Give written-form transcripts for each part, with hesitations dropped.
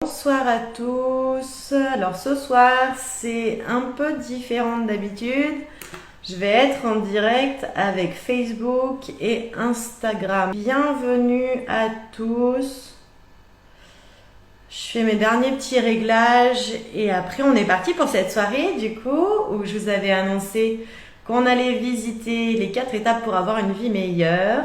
Bonsoir à tous. Alors ce soir c'est un peu différent d'habitude. Je vais être en direct avec Facebook et Instagram. Bienvenue à tous. Je fais mes derniers petits réglages et après on est parti pour cette soirée du coup où je vous avais annoncé qu'on allait visiter les 4 étapes pour avoir une vie meilleure.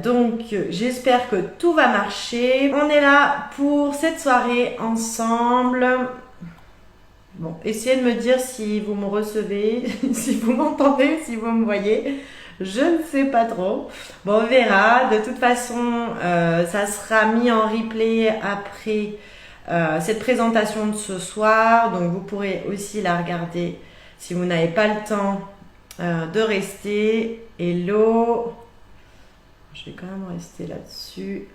Donc j'espère que tout va marcher. On est là pour cette soirée ensemble. Bon, essayez de me dire si vous me recevez, si vous m'entendez, si vous me voyez. Je ne sais pas trop. Bon, on verra. De toute façon, ça sera mis en replay après cette présentation de ce soir. Donc vous pourrez aussi la regarder si vous n'avez pas le temps de rester. Hello. Je vais quand même rester là-dessus.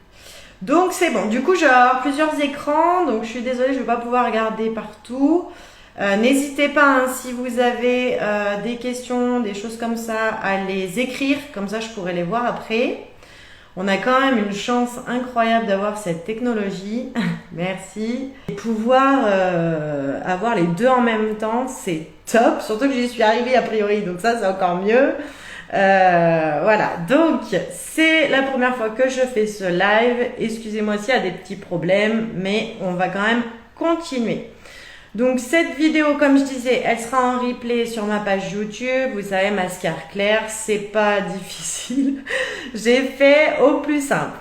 Donc c'est bon. Du coup, je vais avoir plusieurs écrans. Donc je suis désolée, je ne vais pas pouvoir regarder partout. N'hésitez pas, hein, si vous avez des questions, des choses comme ça, à les écrire. Comme ça, je pourrai les voir après. On a quand même une chance incroyable d'avoir cette technologie. Merci. Et pouvoir avoir les deux en même temps, c'est top. Surtout que j'y suis arrivée a priori. Donc ça, c'est encore mieux. Voilà, donc c'est la première fois que je fais ce live. Excusez-moi s'il y a des petits problèmes, mais on va quand même continuer. Donc cette vidéo, comme je disais, elle sera en replay sur ma page YouTube. Vous savez, mascar clair, c'est pas difficile. J'ai fait au plus simple.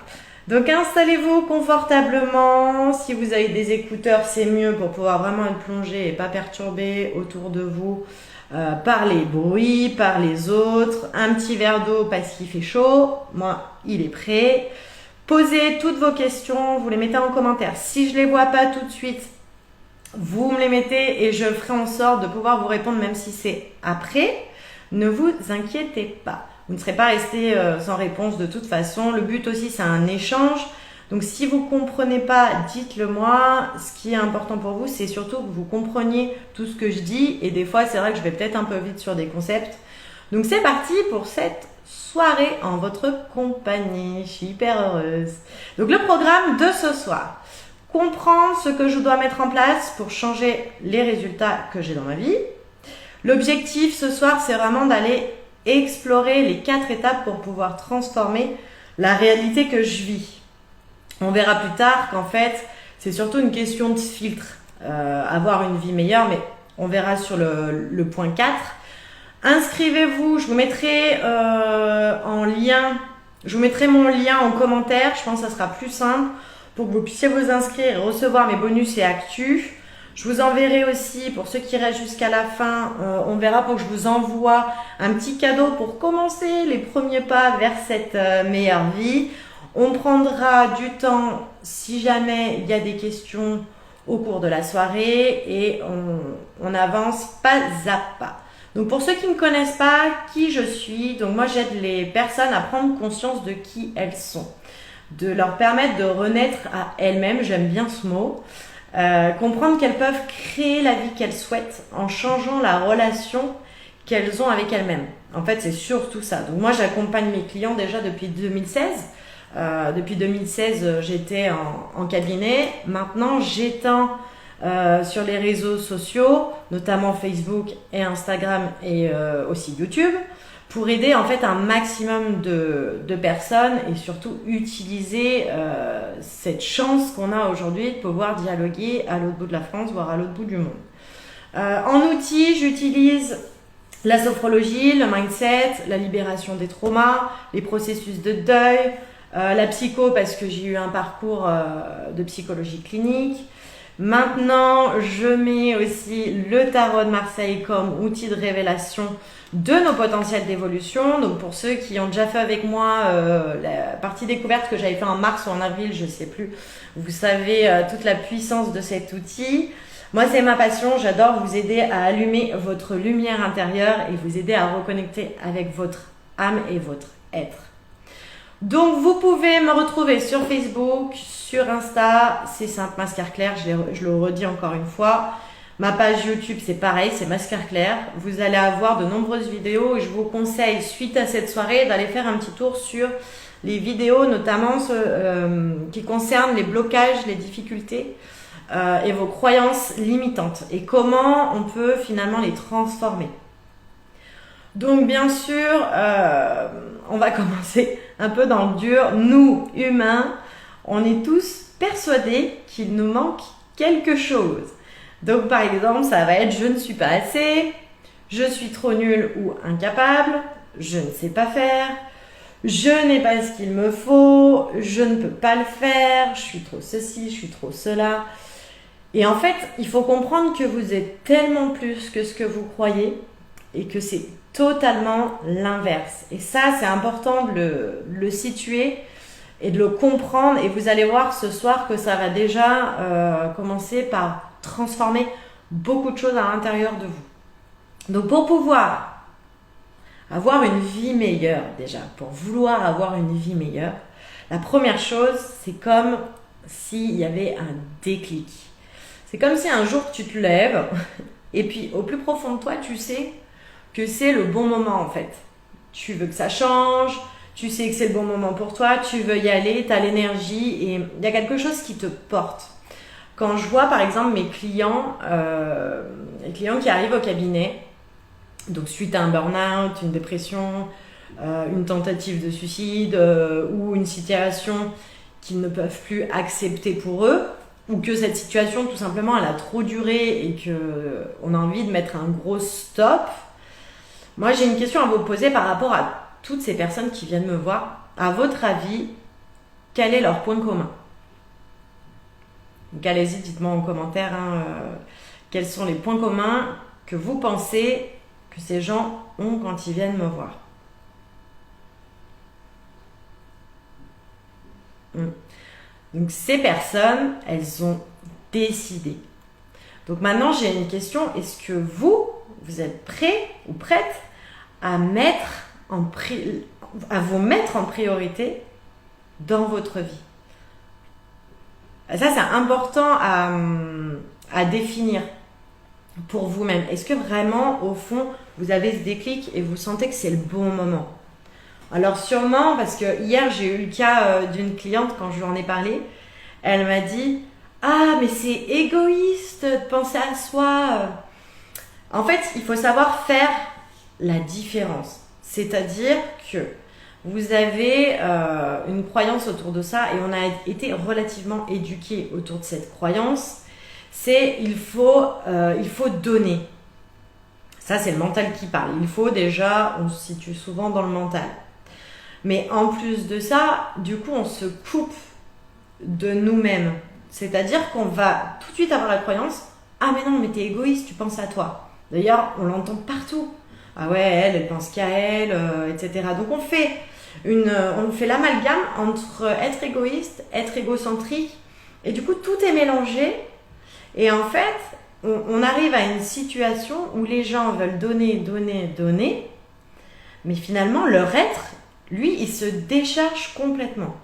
Donc installez-vous confortablement. Si vous avez des écouteurs, c'est mieux pour pouvoir vraiment être plongé et pas perturbé autour de vous. Par les bruits, par les autres, un petit verre d'eau parce qu'il fait chaud, moi il est prêt. Posez toutes vos questions, vous les mettez en commentaire. Si je les vois pas tout de suite, vous me les mettez et je ferai en sorte de pouvoir vous répondre même si c'est après. Ne vous inquiétez pas, vous ne serez pas resté sans réponse de toute façon. Le but aussi c'est un échange. Donc si vous ne comprenez pas, dites-le moi. Ce qui est important pour vous, c'est surtout que vous compreniez tout ce que je dis. Et des fois, c'est vrai que je vais peut-être un peu vite sur des concepts. Donc c'est parti pour cette soirée en votre compagnie. Je suis hyper heureuse. Donc le programme de ce soir. Comprendre ce que je dois mettre en place pour changer les résultats que j'ai dans ma vie. L'objectif ce soir, c'est vraiment d'aller explorer les 4 étapes pour pouvoir transformer la réalité que je vis. On verra plus tard qu'en fait, c'est surtout une question de filtre, avoir une vie meilleure, mais on verra sur le point 4. Inscrivez-vous, je vous mettrai en lien, je vous mettrai mon lien en commentaire, je pense que ça sera plus simple pour que vous puissiez vous inscrire et recevoir mes bonus et actus. Je vous enverrai aussi, pour ceux qui restent jusqu'à la fin, on verra pour que je vous envoie un petit cadeau pour commencer les premiers pas vers cette meilleure vie. On prendra du temps si jamais il y a des questions au cours de la soirée et on avance pas à pas. Donc pour ceux qui ne connaissent pas qui je suis, donc moi j'aide les personnes à prendre conscience de qui elles sont, de leur permettre de renaître à elles-mêmes, j'aime bien ce mot, comprendre qu'elles peuvent créer la vie qu'elles souhaitent en changeant la relation qu'elles ont avec elles-mêmes. En fait c'est surtout ça. Donc moi j'accompagne mes clients déjà depuis 2016. Depuis 2016, j'étais en cabinet. Maintenant, j'étends sur les réseaux sociaux, notamment Facebook et Instagram et aussi YouTube, pour aider en fait un maximum de personnes et surtout utiliser cette chance qu'on a aujourd'hui de pouvoir dialoguer à l'autre bout de la France, voire à l'autre bout du monde. En outils, j'utilise la sophrologie, le mindset, la libération des traumas, les processus de deuil, la psycho parce que j'ai eu un parcours de psychologie clinique. Maintenant, je mets aussi le tarot de Marseille comme outil de révélation de nos potentiels d'évolution. Donc pour ceux qui ont déjà fait avec moi la partie découverte que j'avais fait en mars ou en avril, je ne sais plus, vous savez toute la puissance de cet outil. Moi, c'est ma passion. J'adore vous aider à allumer votre lumière intérieure et vous aider à reconnecter avec votre âme et votre être. Donc vous pouvez me retrouver sur Facebook, sur Insta, c'est simple, mascar clair, je le redis encore une fois. Ma page YouTube c'est pareil, c'est mascar clair. Vous allez avoir de nombreuses vidéos et je vous conseille suite à cette soirée d'aller faire un petit tour sur les vidéos, notamment qui concernent les blocages, les difficultés et vos croyances limitantes et comment on peut finalement les transformer. Donc bien sûr, on va commencer un peu dans le dur. Nous, humains, on est tous persuadés qu'il nous manque quelque chose. Donc par exemple, ça va être je ne suis pas assez, je suis trop nul ou incapable, je ne sais pas faire, je n'ai pas ce qu'il me faut, je ne peux pas le faire, je suis trop ceci, je suis trop cela. Et en fait, il faut comprendre que vous êtes tellement plus que ce que vous croyez et que c'est totalement l'inverse. Et ça, c'est important de le situer et de le comprendre. Et vous allez voir ce soir que ça va déjà commencer par transformer beaucoup de choses à l'intérieur de vous. Donc pour pouvoir avoir une vie meilleure déjà, pour vouloir avoir une vie meilleure, la première chose, c'est comme s'il y avait un déclic. C'est comme si un jour tu te lèves et puis au plus profond de toi, tu sais que c'est le bon moment en fait. Tu veux que ça change, tu sais que c'est le bon moment pour toi, tu veux y aller, tu as l'énergie et il y a quelque chose qui te porte. Quand je vois par exemple mes clients, les clients qui arrivent au cabinet, donc suite à un burn-out, une dépression, une tentative de suicide ou une situation qu'ils ne peuvent plus accepter pour eux, ou que cette situation tout simplement elle a trop duré et qu'on a envie de mettre un gros stop, moi j'ai une question à vous poser par rapport à toutes ces personnes qui viennent me voir. À votre avis, quel est leur point commun? Donc allez-y, dites-moi en commentaire quels sont les points communs que vous pensez que ces gens ont quand ils viennent me voir. Donc ces personnes, elles ont décidé. Donc maintenant j'ai une question, est-ce que vous êtes prêts ou prêtes à vous mettre en priorité dans votre vie? Ça c'est important à définir pour vous-même. Est-ce que vraiment au fond vous avez ce déclic et vous sentez que c'est le bon moment? Alors sûrement, parce que hier j'ai eu le cas d'une cliente quand je lui en ai parlé, elle m'a dit « Ah mais c'est égoïste de penser à soi ». En fait, il faut savoir faire la différence. C'est-à-dire que vous avez une croyance autour de ça et on a été relativement éduqués autour de cette croyance. C'est il faut donner. Ça c'est le mental qui parle. Il faut déjà, on se situe souvent dans le mental. Mais en plus de ça, du coup, on se coupe de nous-mêmes. C'est-à-dire qu'on va tout de suite avoir la croyance « Ah mais non, mais t'es égoïste, tu penses à toi ». D'ailleurs, on l'entend partout. « Ah ouais, elle pense qu'à elle, etc. » Donc on fait l'amalgame entre être égoïste, être égocentrique. Et du coup, tout est mélangé. Et en fait, on arrive à une situation où les gens veulent donner, donner, donner. Mais finalement, leur être, lui, il se décharge complètement.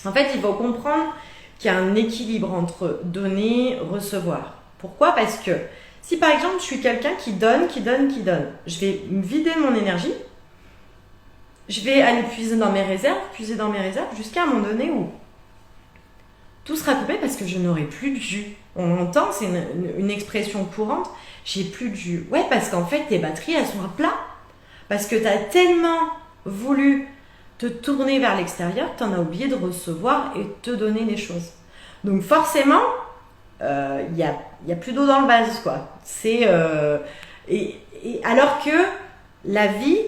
En fait, il faut comprendre qu'il y a un équilibre entre donner, recevoir. Pourquoi? Parce que si par exemple, je suis quelqu'un qui donne, je vais me vider mon énergie, je vais aller puiser dans mes réserves, jusqu'à un moment donné où tout sera coupé parce que je n'aurai plus de jus. On entend, c'est une expression courante, j'ai plus de jus. Ouais, parce qu'en fait, tes batteries, elles sont à plat. Parce que tu as tellement voulu te tourner vers l'extérieur, tu en as oublié de recevoir et de te donner des choses. Donc forcément, il y a plus d'eau dans le vase, quoi. Alors que la vie,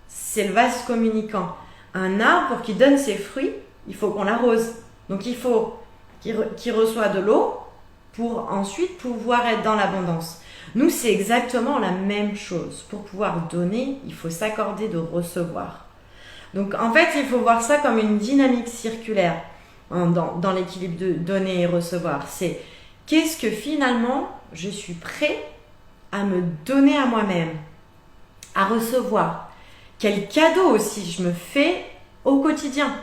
c'est le vase communicant. Un arbre, pour qu'il donne ses fruits, il faut qu'on l'arrose. Donc il faut qu'il reçoit de l'eau pour ensuite pouvoir être dans l'abondance. Nous, c'est exactement la même chose. Pour pouvoir donner, il faut s'accorder de recevoir. Donc, en fait, il faut voir ça comme une dynamique circulaire dans l'équilibre de donner et recevoir. C'est qu'est-ce que finalement je suis prêt à me donner à moi-même, à recevoir. Quel cadeau aussi je me fais au quotidien.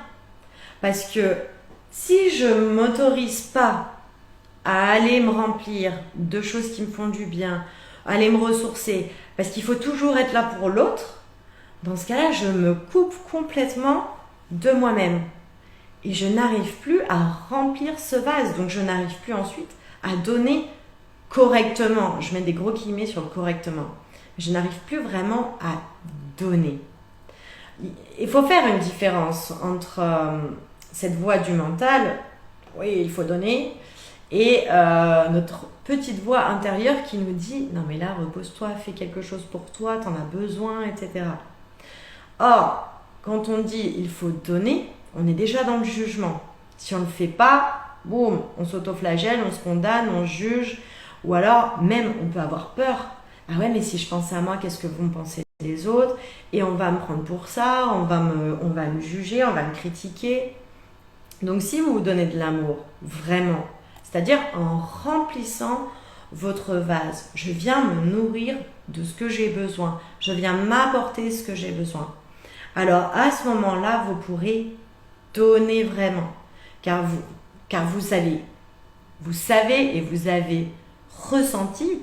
Parce que si je ne m'autorise pas à aller me remplir de choses qui me font du bien, à aller me ressourcer, parce qu'il faut toujours être là pour l'autre, dans ce cas-là, je me coupe complètement de moi-même. Et je n'arrive plus à remplir ce vase. Donc, je n'arrive plus ensuite à donner correctement. Je mets des gros guillemets sur le correctement. Je n'arrive plus vraiment à donner. Il faut faire une différence entre cette voix du mental, oui, il faut donner, et notre petite voix intérieure qui nous dit « Non mais là, repose-toi, fais quelque chose pour toi, t'en as besoin, etc. » Or, quand on dit « il faut donner », on est déjà dans le jugement. Si on ne le fait pas, boum, on s'autoflagelle, on se condamne, on juge, ou alors même on peut avoir peur. Ah ouais, mais si je pensais à moi, qu'est-ce que vont penser les autres? Et on va me prendre pour ça, on va me juger, on va me critiquer. Donc si vous vous donnez de l'amour, vraiment, c'est-à-dire en remplissant votre vase, je viens me nourrir de ce que j'ai besoin, je viens m'apporter ce que j'ai besoin. Alors à ce moment-là, vous pourrez donner vraiment, car vous savez et vous avez ressenti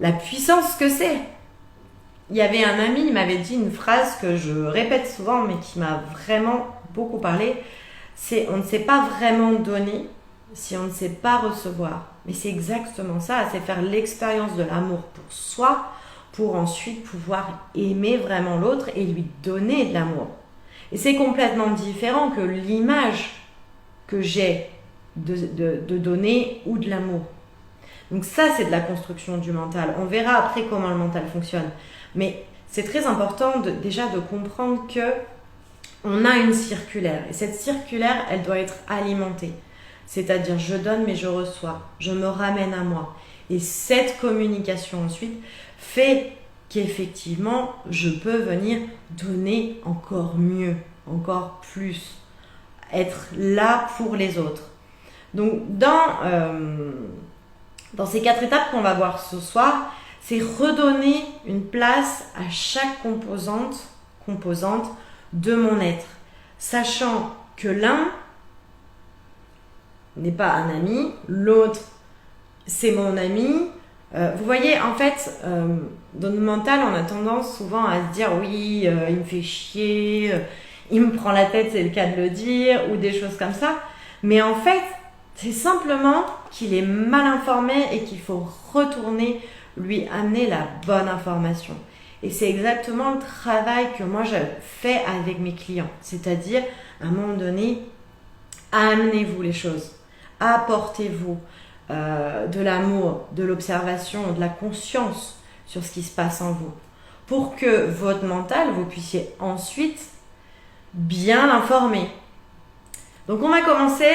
la puissance que c'est. Il y avait un ami, il m'avait dit une phrase que je répète souvent, mais qui m'a vraiment beaucoup parlé. C'est on ne sait pas vraiment donner si on ne sait pas recevoir. Mais c'est exactement ça, c'est faire l'expérience de l'amour pour soi, pour ensuite pouvoir aimer vraiment l'autre et lui donner de l'amour. Et c'est complètement différent que l'image que j'ai de donner ou de l'amour. Donc ça, c'est de la construction du mental. On verra après comment le mental fonctionne. Mais c'est très important déjà de comprendre que on a une circulaire. Et cette circulaire, elle doit être alimentée. C'est-à-dire, je donne mais je reçois. Je me ramène à moi. Et cette communication ensuite fait qu'effectivement, je peux venir donner encore mieux, encore plus. Être là pour les autres. Donc, dans ces 4 étapes qu'on va voir ce soir, c'est redonner une place à chaque composante de mon être. Sachant que l'un n'est pas un ami, l'autre c'est mon ami. Vous voyez, en fait, dans le mental, on a tendance souvent à se dire oui, il me fait chier, il me prend la tête, c'est le cas de le dire, ou des choses comme ça. Mais en fait, c'est simplement qu'il est mal informé et qu'il faut retourner lui amener la bonne information. Et c'est exactement le travail que moi je fais avec mes clients. C'est-à-dire, à un moment donné, amenez-vous les choses. Apportez-vous de l'amour, de l'observation, de la conscience sur ce qui se passe en vous. Pour que votre mental, vous puissiez ensuite bien l'informer. Donc on va commencer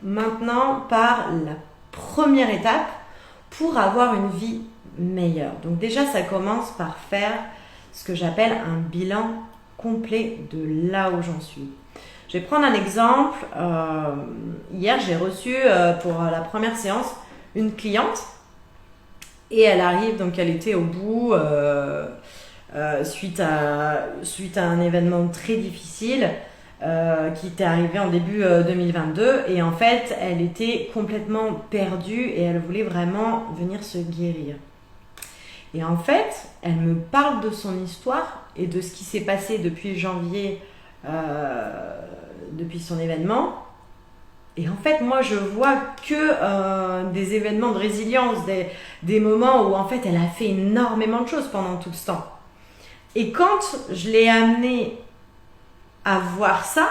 maintenant par la première étape pour avoir une vie meilleure. Donc déjà, ça commence par faire ce que j'appelle un bilan complet de là où j'en suis. Je vais prendre un exemple. Hier, j'ai reçu pour la première séance une cliente et elle arrive, donc elle était au bout suite à un événement très difficile qui était arrivé en début 2022 et en fait, elle était complètement perdue et elle voulait vraiment venir se guérir. Et en fait, elle me parle de son histoire et de ce qui s'est passé depuis janvier, depuis son événement. Et en fait, moi, je vois que des événements de résilience, des moments où en fait, elle a fait énormément de choses pendant tout ce temps. Et quand je l'ai amenée à voir ça,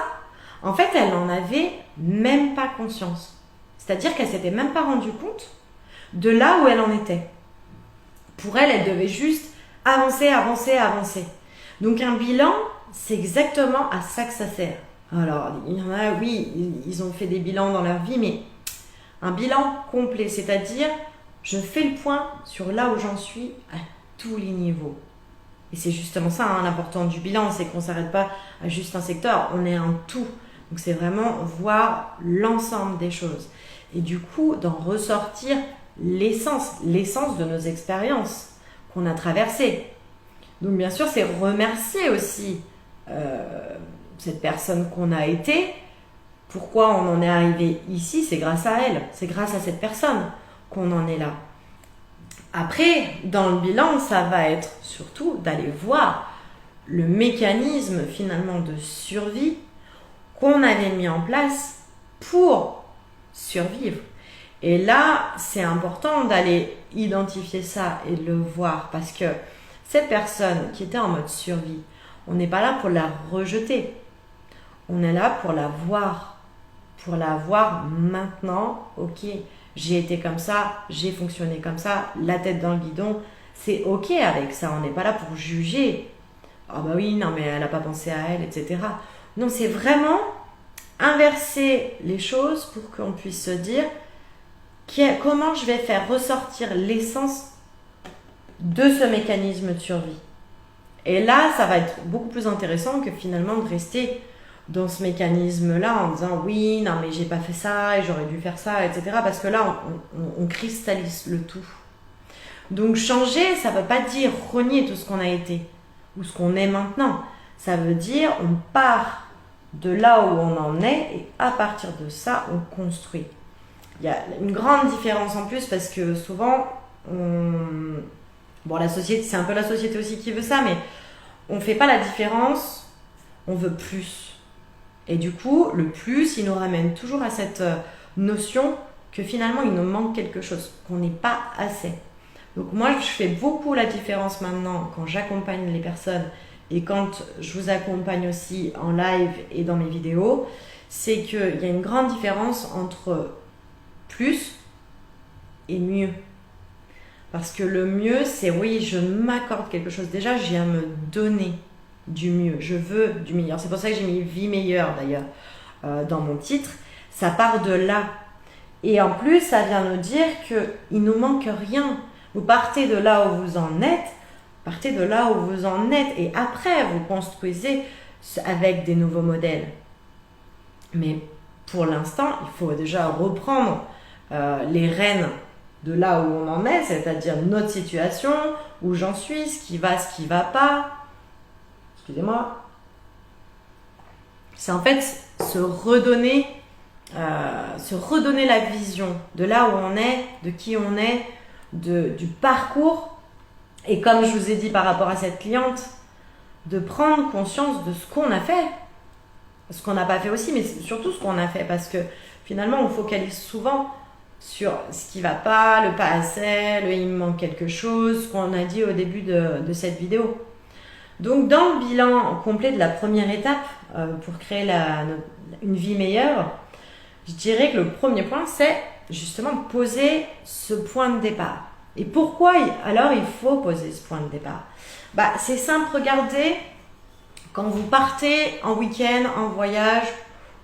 en fait, elle n'en avait même pas conscience. C'est-à-dire qu'elle ne s'était même pas rendue compte de là où elle en était. Pour elle, elle devait juste avancer. Donc un bilan, c'est exactement à ça que ça sert. Alors, il y en a, oui, ils ont fait des bilans dans leur vie, mais un bilan complet, c'est-à-dire, je fais le point sur là où j'en suis à tous les niveaux. Et c'est justement ça, hein, l'important du bilan, c'est qu'on ne s'arrête pas à juste un secteur, on est un tout. Donc c'est vraiment voir l'ensemble des choses. Et du coup, d'en ressortir l'essence de nos expériences qu'on a traversées. Donc bien sûr, c'est remercier aussi cette personne qu'on a été. Pourquoi on en est arrivé ici, c'est grâce à elle, c'est grâce à cette personne qu'on en est là. Après, dans le bilan, ça va être surtout d'aller voir le mécanisme finalement de survie qu'on avait mis en place pour survivre. Et là, c'est important d'aller identifier ça et de le voir parce que cette personne qui était en mode survie, on n'est pas là pour la rejeter. On est là pour la voir maintenant. Ok, j'ai été comme ça, j'ai fonctionné comme ça, la tête dans le guidon, c'est ok avec ça. On n'est pas là pour juger. Ah bah oui, non mais elle n'a pas pensé à elle, etc. Non, c'est vraiment inverser les choses pour qu'on puisse se dire comment je vais faire ressortir l'essence de ce mécanisme de survie. Et là, ça va être beaucoup plus intéressant que finalement de rester dans ce mécanisme-là en disant oui, non mais j'ai pas fait ça et j'aurais dû faire ça, etc. Parce que là, on cristallise le tout. Donc changer, ça ne veut pas dire renier tout ce qu'on a été ou ce qu'on est maintenant. Ça veut dire on part de là où on en est et à partir de ça, on construit. Il y a une grande différence en plus parce que souvent, la société, c'est un peu la société aussi qui veut ça, mais on ne fait pas la différence, on veut plus. Et du coup, le plus, il nous ramène toujours à cette notion que finalement, il nous manque quelque chose, qu'on n'est pas assez. Donc moi, je fais beaucoup la différence maintenant quand j'accompagne les personnes et quand je vous accompagne aussi en live et dans mes vidéos, c'est qu'il y a une grande différence entre plus et mieux. Parce que le mieux, c'est oui, je m'accorde quelque chose. Déjà, j'ai à me donner du mieux. Je veux du meilleur. C'est pour ça que j'ai mis vie meilleure d'ailleurs dans mon titre. Ça part de là. Et en plus, ça vient nous dire qu'il ne nous manque rien. Vous partez de là où vous en êtes. Partez de là où vous en êtes. Et après, vous construisez avec des nouveaux modèles. Mais pour l'instant, il faut déjà reprendre les rênes de là où on en est, c'est-à-dire notre situation, où j'en suis, ce qui va pas. Excusez-moi. C'est en fait se redonner la vision de là où on est, de qui on est, du parcours. Et comme je vous ai dit par rapport à cette cliente, de prendre conscience de ce qu'on a fait, ce qu'on n'a pas fait aussi, mais surtout ce qu'on a fait, parce que finalement on focalise souvent sur ce qui va pas, le pas assez, il me manque quelque chose, ce qu'on a dit au début de cette vidéo. Donc dans le bilan complet de la première étape pour créer une vie meilleure, je dirais que le premier point c'est justement poser ce point de départ. Et pourquoi alors il faut poser ce point de départ? C'est simple, regardez quand vous partez en week-end, en voyage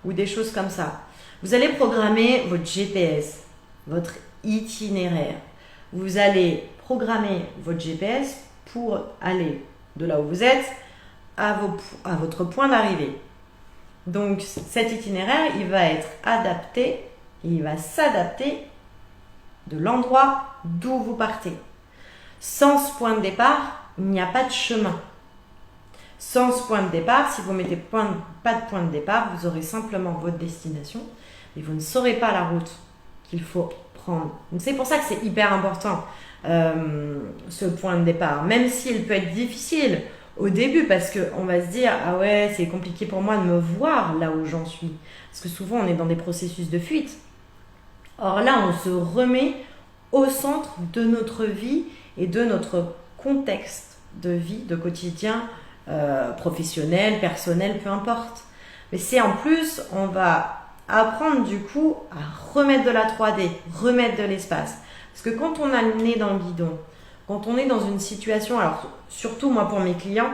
ou des choses comme ça. Vous allez programmer votre GPS, votre itinéraire. Vous allez programmer votre GPS pour aller de là où vous êtes à votre point d'arrivée. Donc cet itinéraire, il va être adapté et il va s'adapter de l'endroit d'où vous partez. Sans ce point de départ, il n'y a pas de chemin. Sans ce point de départ, si vous ne mettez pas de point de départ, vous aurez simplement votre destination et vous ne saurez pas la route qu'il faut prendre. Donc c'est pour ça que c'est hyper important ce point de départ, même s'il peut être difficile au début parce qu'on va se dire ah ouais c'est compliqué pour moi de me voir là où j'en suis parce que souvent on est dans des processus de fuite. Or là on se remet au centre de notre vie et de notre contexte de vie, de quotidien, professionnel, personnel, peu importe. Mais c'est en plus on va apprendre du coup à remettre de la 3D, remettre de l'espace. Parce que quand on a le nez dans le guidon, quand on est dans une situation, alors surtout moi pour mes clients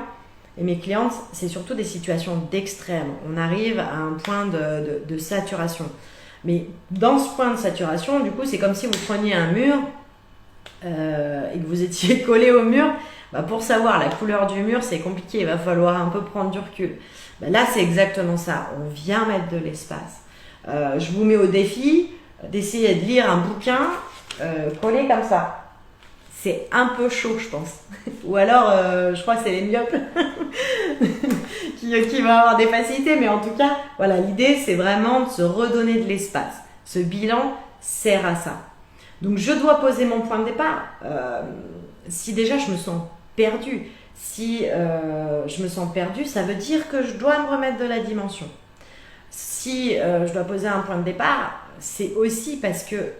et mes clientes, c'est surtout des situations d'extrême. On arrive à un point de saturation. Mais dans ce point de saturation, du coup, c'est comme si vous preniez un mur et que vous étiez collé au mur. Pour savoir la couleur du mur, c'est compliqué, il va falloir un peu prendre du recul. Là, c'est exactement ça. On vient mettre de l'espace. Je vous mets au défi d'essayer de lire un bouquin collé comme ça. C'est un peu chaud, je pense. Ou alors, je crois que c'est les myopes qui vont avoir des facilités. Mais en tout cas, voilà, l'idée, c'est vraiment de se redonner de l'espace. Ce bilan sert à ça. Donc, je dois poser mon point de départ. Si déjà, je me sens perdue, Si je me sens perdue, ça veut dire que je dois me remettre de la dimension. Si je dois poser un point de départ, c'est aussi parce que,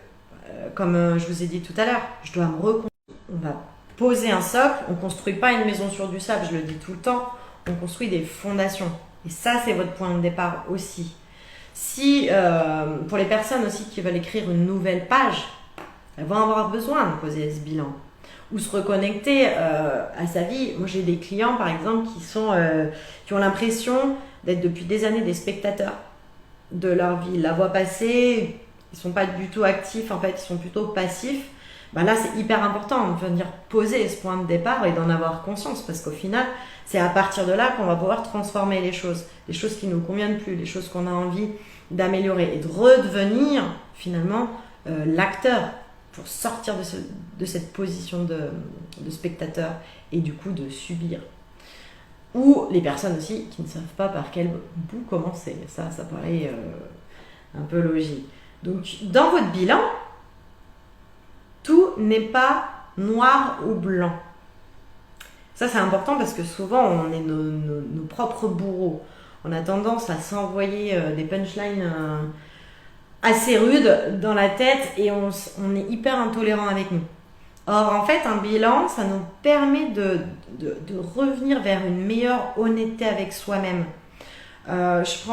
comme je vous ai dit tout à l'heure, je dois me reconstruire. On va poser un socle, on ne construit pas une maison sur du sable, je le dis tout le temps, on construit des fondations. Et ça, c'est votre point de départ aussi. Si, pour les personnes aussi qui veulent écrire une nouvelle page, elles vont avoir besoin de poser ce bilan ou se reconnecter à sa vie. Moi, j'ai des clients, par exemple, qui ont l'impression d'être depuis des années des spectateurs de leur vie. Ils la voient passer, ils ne sont pas du tout actifs, en fait, ils sont plutôt passifs. Ben là, c'est hyper important de venir poser ce point de départ et d'en avoir conscience, parce qu'au final, c'est à partir de là qu'on va pouvoir transformer les choses qui ne nous conviennent plus, les choses qu'on a envie d'améliorer, et de redevenir finalement l'acteur pour sortir de cette position de spectateur et du coup de subir. Ou les personnes aussi qui ne savent pas par quel bout commencer. Ça paraît un peu logique. Donc, dans votre bilan, tout n'est pas noir ou blanc. Ça, c'est important parce que souvent, on est nos propres bourreaux. On a tendance à s'envoyer des punchlines assez rudes dans la tête et on est hyper intolérant avec nous. Or, en fait, un bilan, ça nous permet de revenir vers une meilleure honnêteté avec soi-même. Je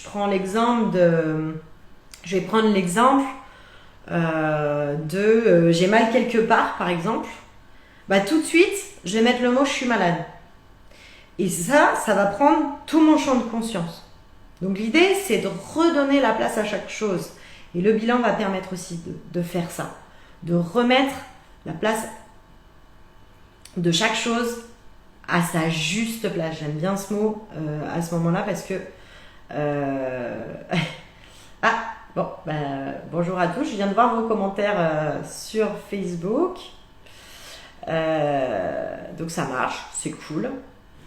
prends l'exemple de... Je vais prendre l'exemple j'ai mal quelque part, par exemple. Bah, tout de suite, je vais mettre le mot « je suis malade ». Et ça va prendre tout mon champ de conscience. Donc, l'idée, c'est de redonner la place à chaque chose. Et le bilan va permettre aussi de faire ça. De remettre la place de chaque chose à sa juste place. J'aime bien ce mot à ce moment-là parce que... bonjour à tous. Je viens de voir vos commentaires sur Facebook. Donc ça marche, c'est cool.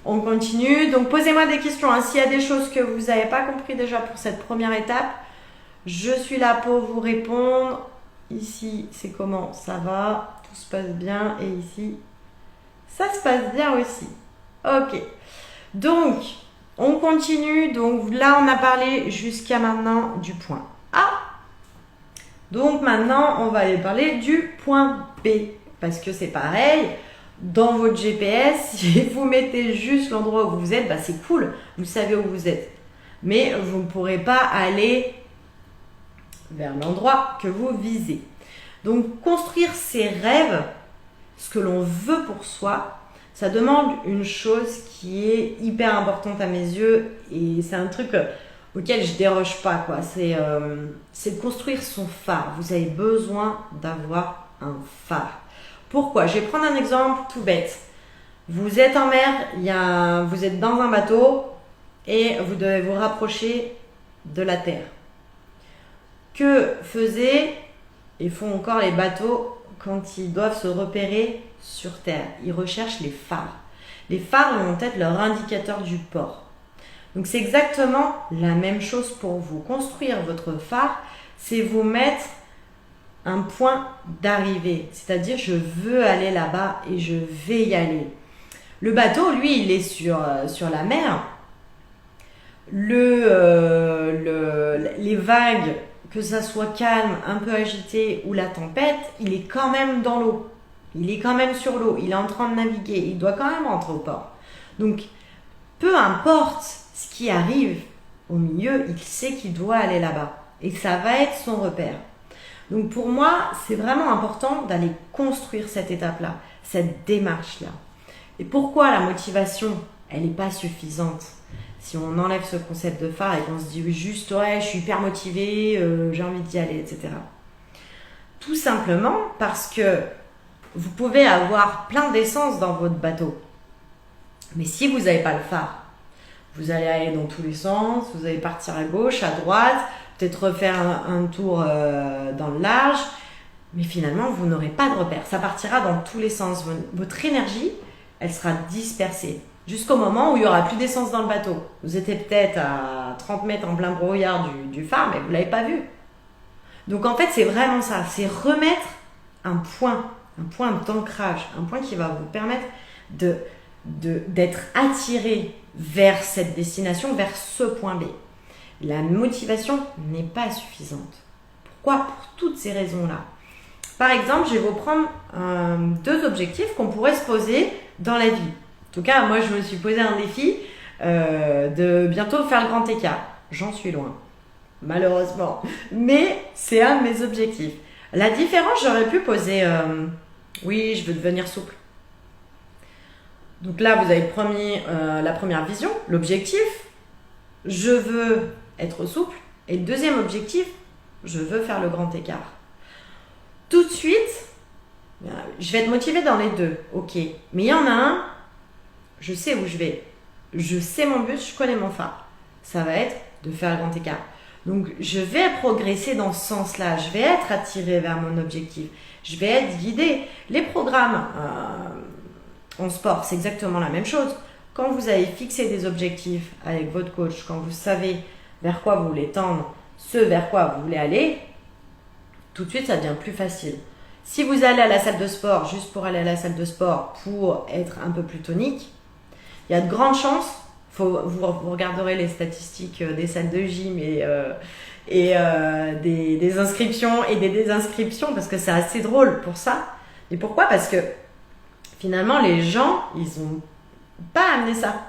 On continue. Donc posez-moi des questions. S'il y a des choses que vous n'avez pas compris déjà pour cette première étape, je suis là pour vous répondre. Ici, c'est comment ça va, tout se passe bien. Et ici, ça se passe bien aussi. Ok. Donc, on continue. Donc là, on a parlé jusqu'à maintenant du point A. Donc maintenant, on va aller parler du point B. Parce que c'est pareil, dans votre GPS, si vous mettez juste l'endroit où vous êtes, bah c'est cool, vous savez où vous êtes. Mais vous ne pourrez pas aller vers l'endroit que vous visez. Donc, construire ses rêves, ce que l'on veut pour soi, ça demande une chose qui est hyper importante à mes yeux et c'est un truc auquel je déroge pas, quoi. C'est de construire son phare. Vous avez besoin d'avoir un phare. Pourquoi? Je vais prendre un exemple tout bête. Vous êtes en mer, vous êtes dans un bateau et vous devez vous rapprocher de la terre. Que font encore les bateaux quand ils doivent se repérer sur terre? Ils recherchent les phares. Les phares vont être leur indicateur du port. Donc c'est exactement la même chose pour vous. Construire votre phare, c'est vous mettre un point d'arrivée. C'est-à-dire, je veux aller là-bas et je vais y aller. Le bateau, lui, il est sur la mer. Les vagues, que ça soit calme, un peu agité ou la tempête, il est quand même dans l'eau. Il est quand même sur l'eau. Il est en train de naviguer. Il doit quand même rentrer au port. Donc, peu importe ce qui arrive au milieu, il sait qu'il doit aller là-bas. Et ça va être son repère. Donc, pour moi, c'est vraiment important d'aller construire cette étape-là, cette démarche-là. Et pourquoi la motivation, elle n'est pas suffisante? Si on enlève ce concept de phare et qu'on se dit juste « ouais, je suis hyper motivée, j'ai envie d'y aller, etc. » Tout simplement parce que vous pouvez avoir plein d'essence dans votre bateau. Mais si vous n'avez pas le phare, vous allez aller dans tous les sens, vous allez partir à gauche, à droite, peut-être refaire un tour dans le large, mais finalement, vous n'aurez pas de repère. Ça partira dans tous les sens. Votre énergie, elle sera dispersée. Jusqu'au moment où il n'y aura plus d'essence dans le bateau. Vous étiez peut-être à 30 mètres en plein brouillard du phare, mais vous ne l'avez pas vu. Donc en fait, c'est vraiment ça. C'est remettre un point un point d'ancrage, un point qui va vous permettre d'être attiré vers cette destination, vers ce point B. La motivation n'est pas suffisante. Pourquoi? Pour toutes ces raisons-là. Par exemple, je vais vous prendre deux objectifs qu'on pourrait se poser dans la vie. En tout cas, moi, je me suis posé un défi de bientôt faire le grand écart. J'en suis loin, malheureusement. Mais c'est un de mes objectifs. La différence, j'aurais pu poser oui, je veux devenir souple. Donc là, vous avez la première vision, l'objectif. Je veux être souple. Et le deuxième objectif, je veux faire le grand écart. Tout de suite, je vais être motivée dans les deux, ok. Mais il y en a un, je sais où je vais. Je sais mon but, je connais mon phare. Ça va être de faire le grand écart. Donc, je vais progresser dans ce sens-là. Je vais être attirée vers mon objectif. Je vais être guidée. Les programmes en sport, c'est exactement la même chose. Quand vous avez fixé des objectifs avec votre coach, quand vous savez vers quoi vous voulez tendre, ce vers quoi vous voulez aller, tout de suite, ça devient plus facile. Si vous allez à la salle de sport juste pour aller à la salle de sport, pour être un peu plus tonique, il y a de grandes chances, vous regarderez les statistiques des salles de gym et des inscriptions et des désinscriptions, parce que c'est assez drôle pour ça. Et pourquoi? Parce que finalement, les gens, ils n'ont pas amené ça.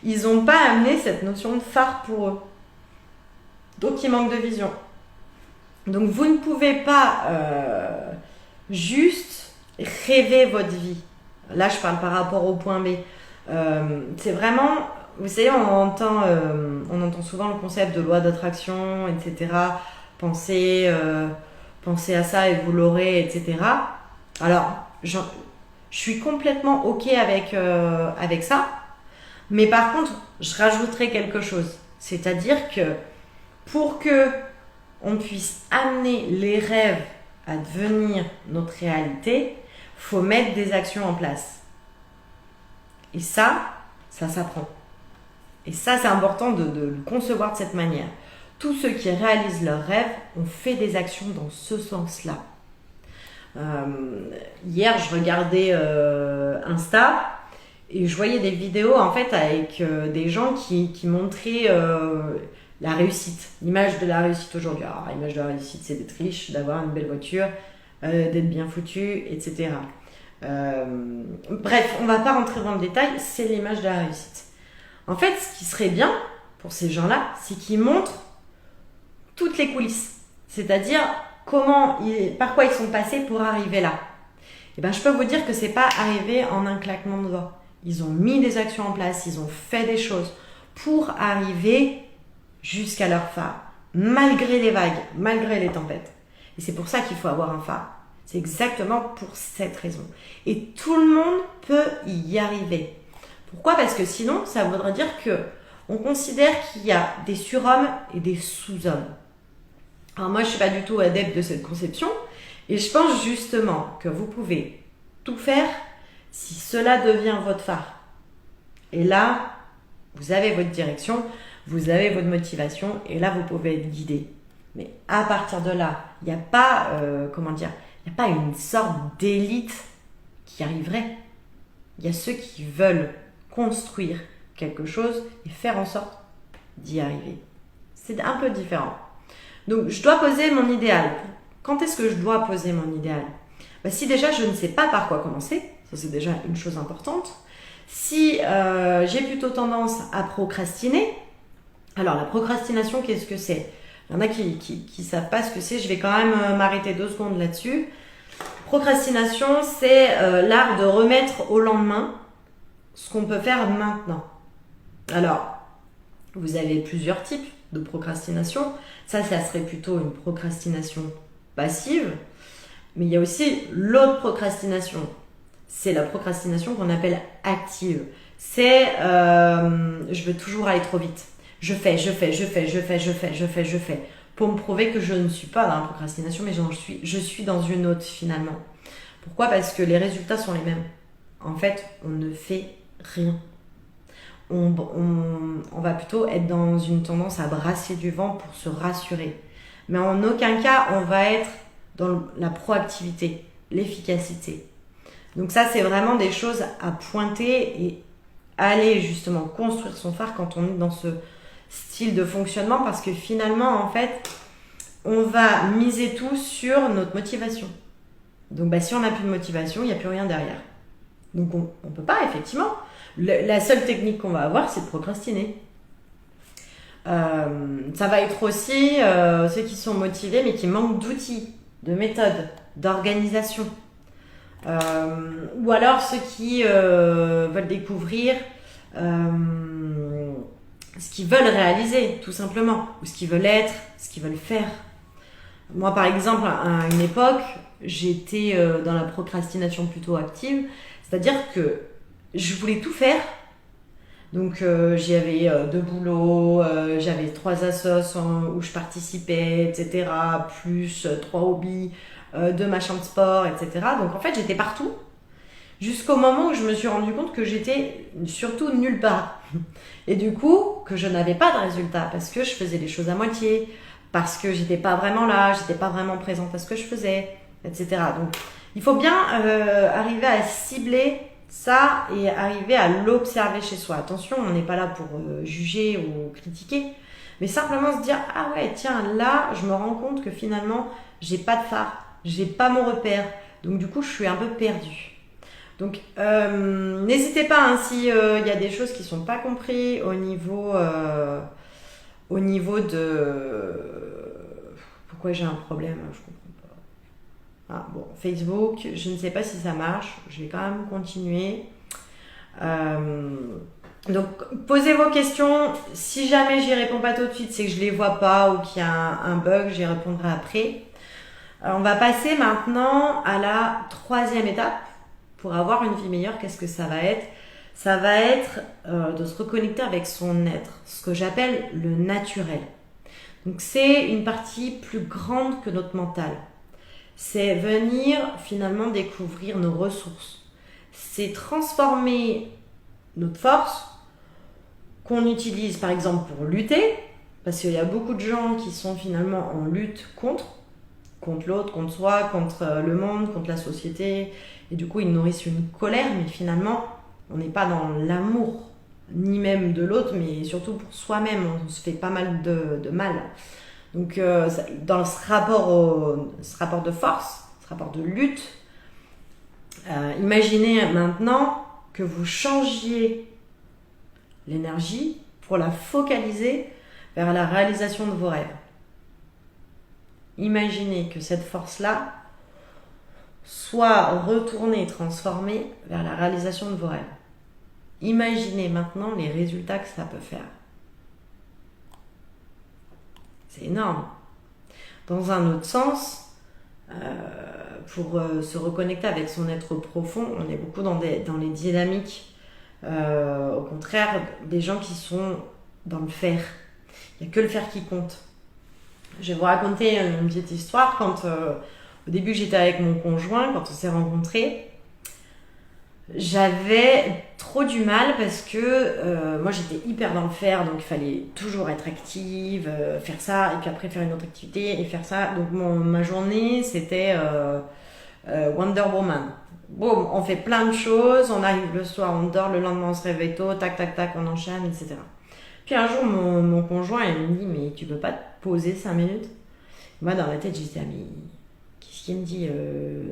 Ils n'ont pas amené cette notion de phare pour eux. Donc, il manque de vision. Donc, vous ne pouvez pas juste rêver votre vie. Là, je parle par rapport au point B. C'est vraiment, vous savez, on entend souvent le concept de loi d'attraction, etc. Pensez à ça et vous l'aurez, etc. Alors, je suis complètement OK avec ça. Mais par contre, je rajouterai quelque chose. C'est-à-dire que pour que on puisse amener les rêves à devenir notre réalité, il faut mettre des actions en place. Et ça s'apprend. Et ça, c'est important de le concevoir de cette manière. Tous ceux qui réalisent leurs rêves ont fait des actions dans ce sens-là. Hier, je regardais Insta et je voyais des vidéos en fait avec des gens qui montraient la réussite, l'image de la réussite aujourd'hui. Alors, l'image de la réussite, c'est d'être riche, d'avoir une belle voiture, d'être bien foutu, etc. Bref, on va pas rentrer dans le détail, c'est l'image de la réussite. En fait, ce qui serait bien pour ces gens-là, c'est qu'ils montrent toutes les coulisses. C'est-à-dire par quoi ils sont passés pour arriver là. Et ben, je peux vous dire que c'est pas arrivé en un claquement de doigts. Ils ont mis des actions en place, ils ont fait des choses pour arriver jusqu'à leur phare, malgré les vagues, malgré les tempêtes. Et c'est pour ça qu'il faut avoir un phare. C'est exactement pour cette raison. Et tout le monde peut y arriver. Pourquoi? Parce que sinon, ça voudrait dire que on considère qu'il y a des surhommes et des sous-hommes. Alors moi, je ne suis pas du tout adepte de cette conception. Et je pense justement que vous pouvez tout faire si cela devient votre phare. Et là, vous avez votre direction, vous avez votre motivation, et là, vous pouvez être guidé. Mais à partir de là, il n'y a pas, il n'y a pas une sorte d'élite qui arriverait. Il y a ceux qui veulent construire quelque chose et faire en sorte d'y arriver. C'est un peu différent. Donc, je dois poser mon idéal. Quand est-ce que je dois poser mon idéal? Si déjà je ne sais pas par quoi commencer, ça c'est déjà une chose importante. Si j'ai plutôt tendance à procrastiner, alors la procrastination, qu'est-ce que c'est? Il y en a qui savent pas ce que c'est, je vais quand même m'arrêter 2 secondes là-dessus. Procrastination, c'est l'art de remettre au lendemain ce qu'on peut faire maintenant. Alors, vous avez plusieurs types de procrastination. Ça serait plutôt une procrastination passive. Mais il y a aussi l'autre procrastination. C'est la procrastination qu'on appelle active. C'est je veux toujours aller trop vite. Je fais. Pour me prouver que je ne suis pas dans la procrastination, mais je suis dans une autre finalement. Pourquoi? Parce que les résultats sont les mêmes. En fait, on ne fait rien. On va plutôt être dans une tendance à brasser du vent pour se rassurer. Mais en aucun cas, on va être dans la proactivité. l'efficacité. Donc ça, c'est vraiment des choses à pointer et aller justement construire son phare quand on est dans ce style de fonctionnement, parce que finalement, en fait, on va miser tout sur notre motivation. Donc si on n'a plus de motivation, il n'y a plus rien derrière. Donc on ne peut pas, effectivement. La seule technique qu'on va avoir, c'est de procrastiner. Ça va être aussi ceux qui sont motivés mais qui manquent d'outils, de méthodes, d'organisation. Ou alors ceux qui veulent découvrir ce qu'ils veulent réaliser, tout simplement, ou ce qu'ils veulent être, ce qu'ils veulent faire. Moi, par exemple, à une époque, j'étais dans la procrastination plutôt active, c'est-à-dire que je voulais tout faire. Donc j'avais 2 boulots, j'avais 3 assos où je participais, etc. Plus 3 hobbies, 2 machins de sport, etc. Donc en fait j'étais partout, jusqu'au moment où je me suis rendu compte que j'étais surtout nulle part. Et du coup, que je n'avais pas de résultat, parce que je faisais les choses à moitié, parce que j'étais pas vraiment là, j'étais pas vraiment présente à ce que je faisais, etc. Donc il faut bien arriver à cibler ça et arriver à l'observer chez soi. Attention, on n'est pas là pour juger ou critiquer, mais simplement se dire, ah ouais, tiens, là, je me rends compte que finalement, j'ai pas de phare, j'ai pas mon repère, donc du coup, je suis un peu perdue. Donc, n'hésitez pas, hein, si y a des choses qui sont pas comprises au niveau de... Pourquoi j'ai un problème, je comprends. Ah, bon, Facebook, je ne sais pas si ça marche, je vais quand même continuer. Donc, posez vos questions. Si jamais j'y réponds pas tout de suite, c'est que je les vois pas ou qu'il y a un bug, j'y répondrai après. On va passer maintenant à la 3e étape pour avoir une vie meilleure. Qu'est-ce que ça va être ? Ça va être de se reconnecter avec son être, ce que j'appelle le naturel. Donc, c'est une partie plus grande que notre mental. C'est venir finalement découvrir nos ressources. C'est transformer notre force qu'on utilise par exemple pour lutter, parce qu'il y a beaucoup de gens qui sont finalement en lutte contre l'autre, contre soi, contre le monde, contre la société, et du coup ils nourrissent une colère, mais finalement on n'est pas dans l'amour, ni même de l'autre, mais surtout pour soi-même, on se fait pas mal de mal. Donc dans ce rapport de force, ce rapport de lutte, imaginez maintenant que vous changiez l'énergie pour la focaliser vers la réalisation de vos rêves. Imaginez que cette force-là soit retournée, transformée vers la réalisation de vos rêves. Imaginez maintenant les résultats que ça peut faire. C'est énorme. Dans un autre sens, pour se reconnecter avec son être profond, on est beaucoup dans les dynamiques, au contraire, des gens qui sont dans le faire. Il n'y a que le faire qui compte. Je vais vous raconter une petite histoire. Quand au début j'étais avec mon conjoint, quand on s'est rencontrés, j'avais trop du mal parce que moi j'étais hyper dans le faire, donc il fallait toujours être active, faire ça, et puis après faire une autre activité et faire ça. Donc ma journée c'était Wonder Woman. Boum, on fait plein de choses, on arrive le soir, on dort, le lendemain on se réveille tôt, tac tac tac, on enchaîne, etc. Puis un jour mon conjoint il me dit, mais tu peux pas te poser 5 minutes? Moi dans ma tête j'ai dit, ah mais... qui me dit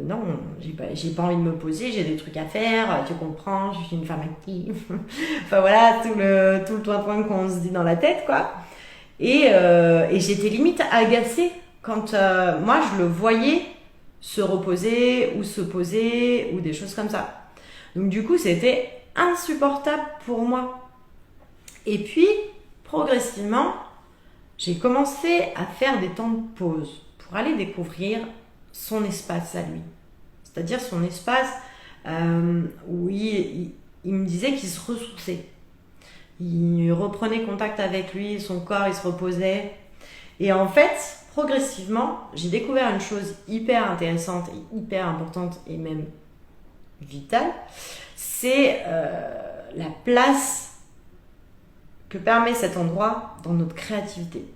non, j'ai pas envie de me poser, j'ai des trucs à faire, tu comprends, je suis une femme active. Enfin voilà, tout le toin qu'on se dit dans la tête, quoi. Et j'étais limite agacée quand moi je le voyais se reposer ou se poser ou des choses comme ça. Donc du coup, c'était insupportable pour moi. Et puis, progressivement, j'ai commencé à faire des temps de pause pour aller découvrir son espace à lui. C'est-à-dire son espace où il me disait qu'il se ressourçait. Il reprenait contact avec lui, son corps, il se reposait. Et en fait, progressivement, j'ai découvert une chose hyper intéressante et hyper importante et même vitale. C'est la place que permet cet endroit dans notre créativité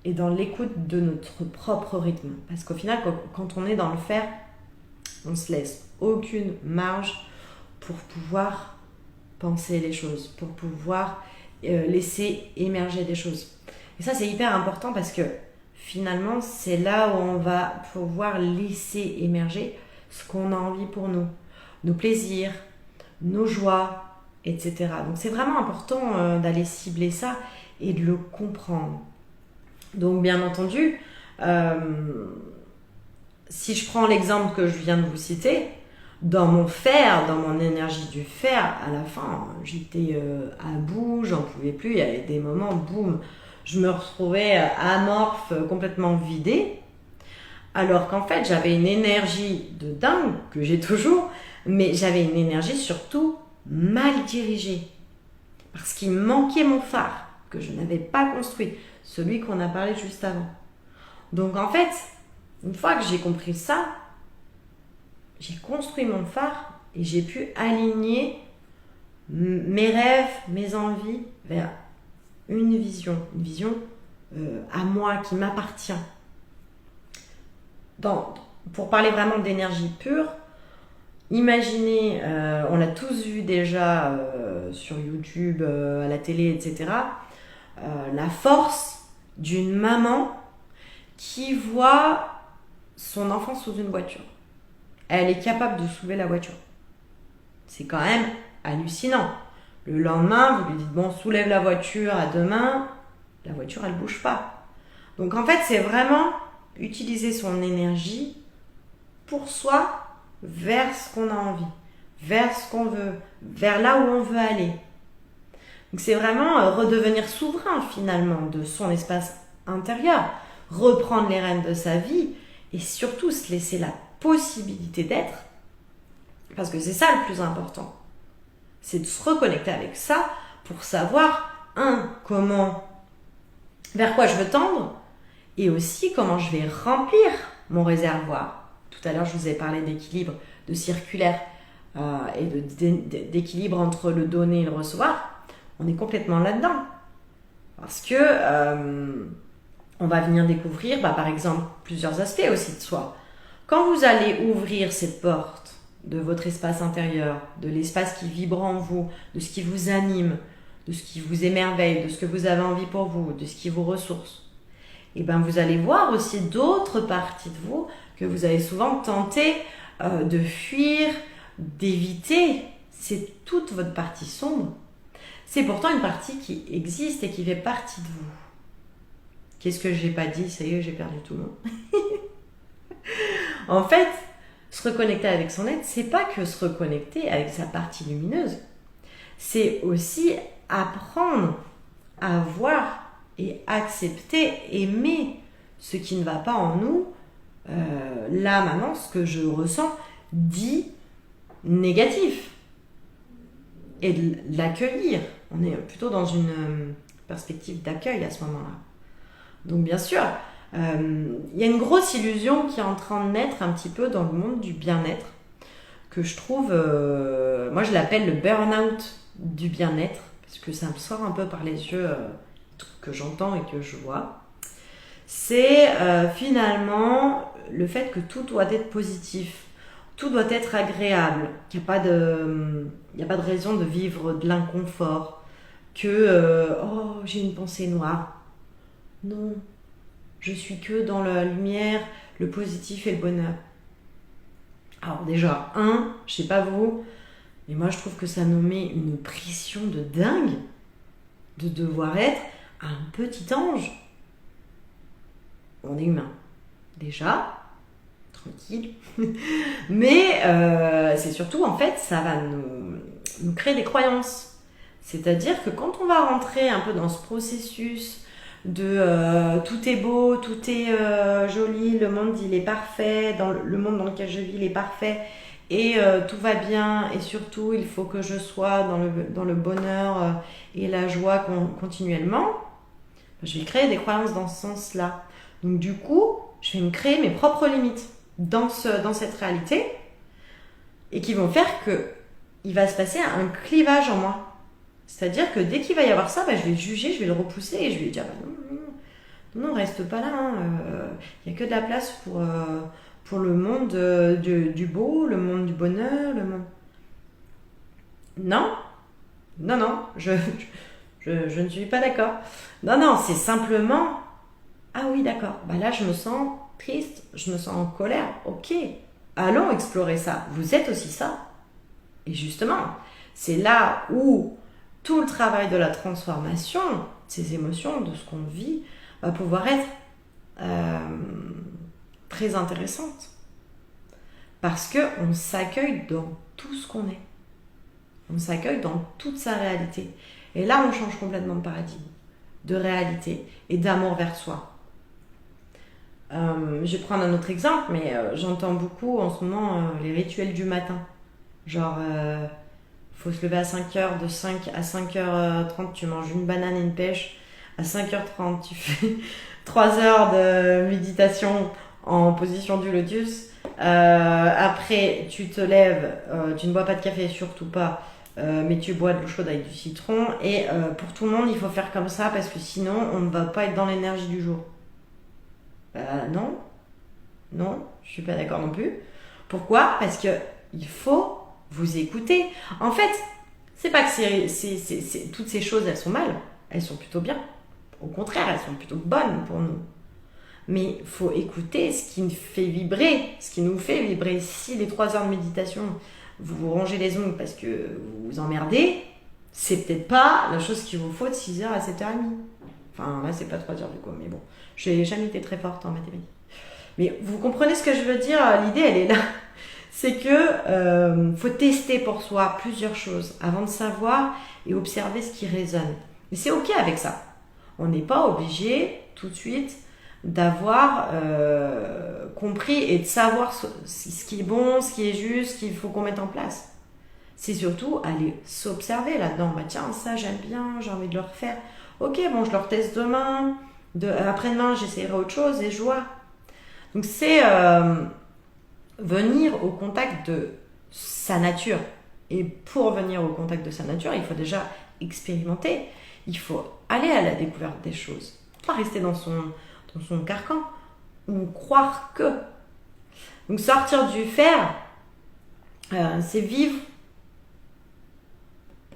et dans l'écoute de notre propre rythme. Parce qu'au final, quand on est dans le faire, On se laisse aucune marge pour pouvoir penser les choses, pour pouvoir laisser émerger des choses. Et ça, c'est hyper important parce que finalement, c'est là où on va pouvoir laisser émerger ce qu'on a envie pour nous, nos plaisirs, nos joies, etc. Donc c'est vraiment important d'aller cibler ça et de le comprendre. Donc bien entendu, si je prends l'exemple que je viens de vous citer, dans mon faire, dans mon énergie du faire, à la fin, j'étais à bout, j'en pouvais plus, il y avait des moments, boum, je me retrouvais amorphe, complètement vidée, alors qu'en fait, j'avais une énergie de dingue, que j'ai toujours, mais j'avais une énergie surtout mal dirigée, parce qu'il me manquait mon phare, que je n'avais pas construit, celui qu'on a parlé juste avant. Donc en fait, une fois que j'ai compris ça, j'ai construit mon phare et j'ai pu aligner mes rêves, mes envies vers une vision à moi qui m'appartient. Pour parler vraiment d'énergie pure, imaginez, on l'a tous vu déjà sur YouTube, à la télé, etc., la force d'une maman qui voit son enfant sous une voiture. Elle est capable de soulever la voiture. C'est quand même hallucinant. Le lendemain, vous lui dites, bon, soulève la voiture à deux mains, la voiture, elle bouge pas. Donc en fait, c'est vraiment utiliser son énergie pour soi, vers ce qu'on a envie, vers ce qu'on veut, vers là où on veut aller. Donc c'est vraiment redevenir souverain finalement de son espace intérieur, reprendre les rênes de sa vie et surtout se laisser la possibilité d'être, parce que c'est ça le plus important, c'est de se reconnecter avec ça pour savoir, vers quoi je veux tendre, et aussi comment je vais remplir mon réservoir. Tout à l'heure, je vous ai parlé d'équilibre, de circulaire et d'équilibre entre le donner et le recevoir. On est complètement là-dedans, parce que on va venir découvrir, par exemple, plusieurs aspects aussi de soi. Quand vous allez ouvrir cette porte de votre espace intérieur, de l'espace qui vibre en vous, de ce qui vous anime, de ce qui vous émerveille, de ce que vous avez envie pour vous, de ce qui vous ressource, et vous allez voir aussi d'autres parties de vous que vous avez souvent tenté de fuir, d'éviter. C'est toute votre partie sombre. C'est pourtant une partie qui existe et qui fait partie de vous. Qu'est-ce que j'ai pas dit? Ça y est, j'ai perdu tout le monde. En fait, se reconnecter avec son être, c'est pas que se reconnecter avec sa partie lumineuse. C'est aussi apprendre à voir et accepter, aimer ce qui ne va pas en nous. Là, maintenant, ce que je ressens dit négatif. Et de l'accueillir. On est plutôt dans une perspective d'accueil à ce moment-là. Donc bien sûr, il y a une grosse illusion qui est en train de naître un petit peu dans le monde du bien-être, que je trouve, moi je l'appelle le burn-out du bien-être, parce que ça me sort un peu par les yeux, que j'entends et que je vois. C'est finalement le fait que tout doit être positif, tout doit être agréable, qu'il n'y a pas de raison de vivre de l'inconfort, que j'ai une pensée noire. Non, je suis que dans la lumière, le positif et le bonheur. Alors déjà, je sais pas vous, mais moi je trouve que ça nous met une pression de dingue de devoir être un petit ange. On est humain, déjà, tranquille, mais c'est surtout en fait, ça va nous créer des croyances. C'est-à-dire que quand on va rentrer un peu dans ce processus de tout est beau, tout est joli, le monde il est parfait, le monde dans lequel je vis il est parfait et tout va bien et surtout il faut que je sois dans le bonheur et la joie continuellement, je vais créer des croyances dans ce sens-là. Donc du coup, je vais me créer mes propres limites dans cette réalité et qui vont faire que il va se passer un clivage en moi. C'est-à-dire que dès qu'il va y avoir ça, je vais le juger, je vais le repousser et je vais lui dire non, reste pas là. Il n'y a que de la place pour le monde du beau, le monde du bonheur, le monde... Non, non, je ne suis pas d'accord. Non, c'est simplement... Ah oui, d'accord, bah là je me sens triste, je me sens en colère, ok. Allons explorer ça, vous êtes aussi ça. Et justement, c'est là où tout le travail de la transformation, ces émotions, de ce qu'on vit, va pouvoir être très intéressante. Parce qu'on s'accueille dans tout ce qu'on est. On s'accueille dans toute sa réalité. Et là, on change complètement de paradigme, de réalité et d'amour vers soi. Je vais prendre un autre exemple, mais j'entends beaucoup en ce moment les rituels du matin. Genre, faut se lever à 5h, de 5 à 5h30, tu manges une banane et une pêche. À 5h30, tu fais 3 heures de méditation en position du lotus. Après, tu te lèves, tu ne bois pas de café, surtout pas, mais tu bois de l'eau chaude avec du citron. Et pour tout le monde, il faut faire comme ça parce que sinon, on ne va pas être dans l'énergie du jour. Non, je suis pas d'accord non plus. Pourquoi ? Parce que il faut vous écouter. En fait, c'est pas que toutes ces choses, elles sont mal. Elles sont plutôt bien. Au contraire, elles sont plutôt bonnes pour nous. Mais il faut écouter ce qui nous fait vibrer. Ce qui nous fait vibrer. Si les 3 heures de méditation, vous vous rongez les ongles parce que vous vous emmerdez, c'est peut-être pas la chose qu'il vous faut de 6h à 7h30. Enfin, là, c'est pas 3 heures du coup, mais bon. J'ai jamais été très forte en mathématiques. Mais vous comprenez ce que je veux dire ? L'idée, elle est là. C'est que faut tester pour soi plusieurs choses avant de savoir et observer ce qui résonne. Mais c'est ok avec ça. On n'est pas obligé tout de suite d'avoir compris et de savoir ce qui est bon, ce qui est juste, ce qu'il faut qu'on mette en place. C'est surtout aller s'observer là-dedans. Bah tiens, ça j'aime bien, j'ai envie de le refaire. Ok, bon, je le reteste demain. Après-demain, j'essaierai autre chose et je vois. Donc c'est venir au contact de sa nature. Et pour venir au contact de sa nature, il faut déjà expérimenter. Il faut aller à la découverte des choses. Pas rester dans son carcan ou croire que. Donc sortir du faire, c'est vivre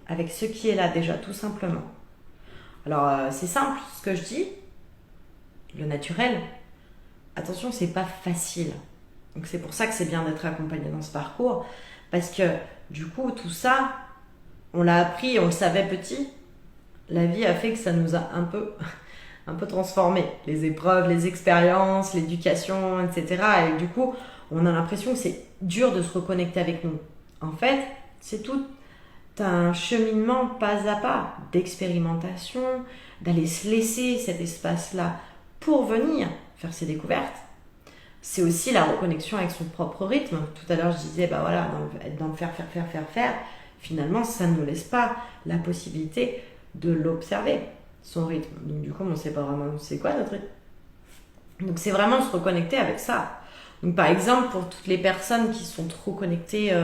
avec ce qui est là déjà, tout simplement. Alors c'est simple ce que je dis, le naturel. Attention, c'est pas facile. Donc c'est pour ça que c'est bien d'être accompagné dans ce parcours, parce que du coup tout ça, on l'a appris, on le savait petit. La vie a fait que ça nous a un peu transformé. Les épreuves, les expériences, l'éducation, etc. Et du coup, on a l'impression que c'est dur de se reconnecter avec nous. En fait, c'est tout un cheminement pas à pas d'expérimentation, d'aller se laisser cet espace-là pour venir faire ses découvertes. C'est aussi la reconnexion avec son propre rythme. Tout à l'heure, je disais, bah voilà, être dans le faire. Finalement, ça ne nous laisse pas la possibilité de l'observer, son rythme. Donc du coup, on ne sait pas vraiment c'est quoi notre rythme. Donc c'est vraiment se reconnecter avec ça. Donc par exemple, pour toutes les personnes qui sont trop connectées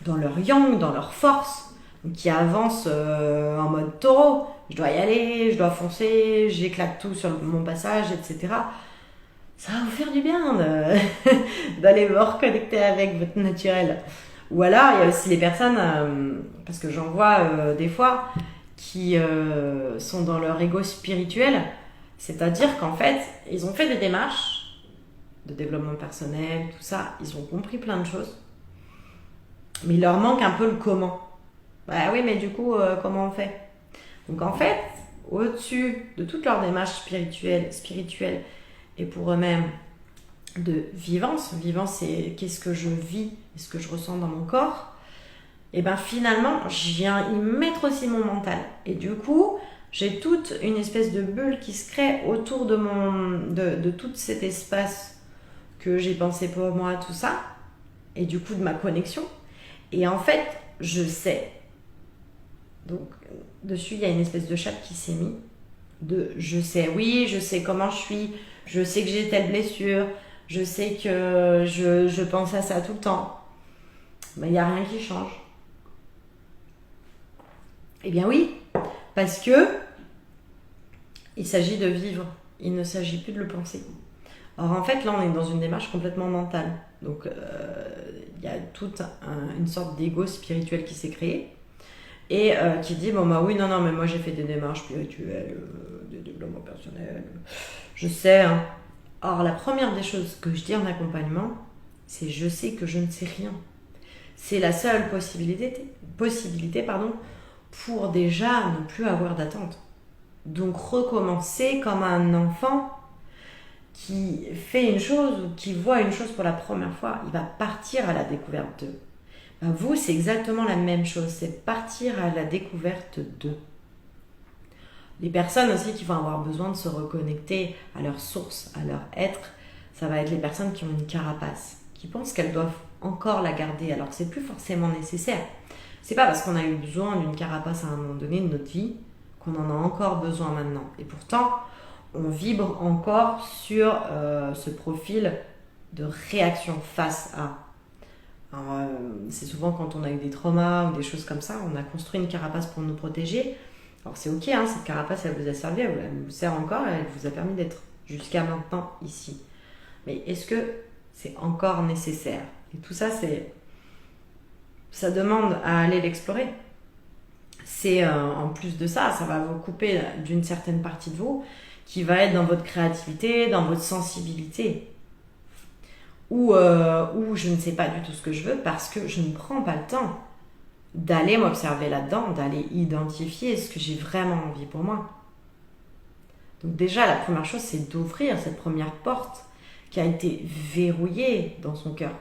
dans leur yang, dans leur force, donc qui avancent en mode taureau, je dois y aller, je dois foncer, j'éclate tout sur mon passage, etc. Ça va vous faire du bien d'aller vous reconnecter avec votre naturel. Ou alors, il y a aussi les personnes, parce que j'en vois des fois, qui sont dans leur ego spirituel, c'est-à-dire qu'en fait, ils ont fait des démarches de développement personnel, tout ça, ils ont compris plein de choses, mais il leur manque un peu le comment. Bah oui, mais du coup, comment on fait ? Donc en fait, au-dessus de toute leur démarche spirituelle et pour eux-mêmes de vivance, c'est qu'est-ce que je vis, ce que je ressens dans mon corps, et bien finalement, je viens y mettre aussi mon mental. Et du coup, j'ai toute une espèce de bulle qui se crée autour de tout cet espace que j'ai pensé pour moi, tout ça, et du coup de ma connexion. Et en fait, je sais. Donc, dessus, il y a une espèce de chape qui s'est mise. Je sais comment je suis, je sais que j'ai telle blessure, je sais que je pense à ça tout le temps. Mais il n'y a rien qui change. Eh bien oui, parce que il s'agit de vivre, il ne s'agit plus de le penser. Alors en fait, là, on est dans une démarche complètement mentale. Donc, il y a toute une sorte d'ego spirituel qui s'est créé et qui dit, bon bah oui, non, mais moi j'ai fait des démarches spirituelles, de développement personnel, je sais. Hein. Or, la première des choses que je dis en accompagnement, c'est je sais que je ne sais rien. C'est la seule possibilité pour déjà ne plus avoir d'attente. Donc recommencer comme un enfant qui fait une chose ou qui voit une chose pour la première fois, il va partir à la découverte d'eux. Ben vous, c'est exactement la même chose, c'est partir à la découverte d'eux. Les personnes aussi qui vont avoir besoin de se reconnecter à leur source, à leur être, ça va être les personnes qui ont une carapace, qui pensent qu'elles doivent encore la garder, alors que c'est plus forcément nécessaire. C'est pas parce qu'on a eu besoin d'une carapace à un moment donné de notre vie qu'on en a encore besoin maintenant. Et pourtant, on vibre encore sur ce profil de réaction face à. Alors, c'est souvent quand on a eu des traumas ou des choses comme ça, on a construit une carapace pour nous protéger. Alors c'est ok, hein, cette carapace elle vous a servi, elle vous sert encore, elle vous a permis d'être jusqu'à maintenant ici. Mais est-ce que c'est encore nécessaire? Et tout ça, ça demande à aller l'explorer. C'est en plus de ça, ça va vous couper d'une certaine partie de vous qui va être dans votre créativité, dans votre sensibilité. Ou je ne sais pas du tout ce que je veux parce que je ne prends pas le temps d'aller m'observer là-dedans, d'aller identifier ce que j'ai vraiment envie pour moi. Donc déjà, la première chose, c'est d'ouvrir cette première porte qui a été verrouillée dans son cœur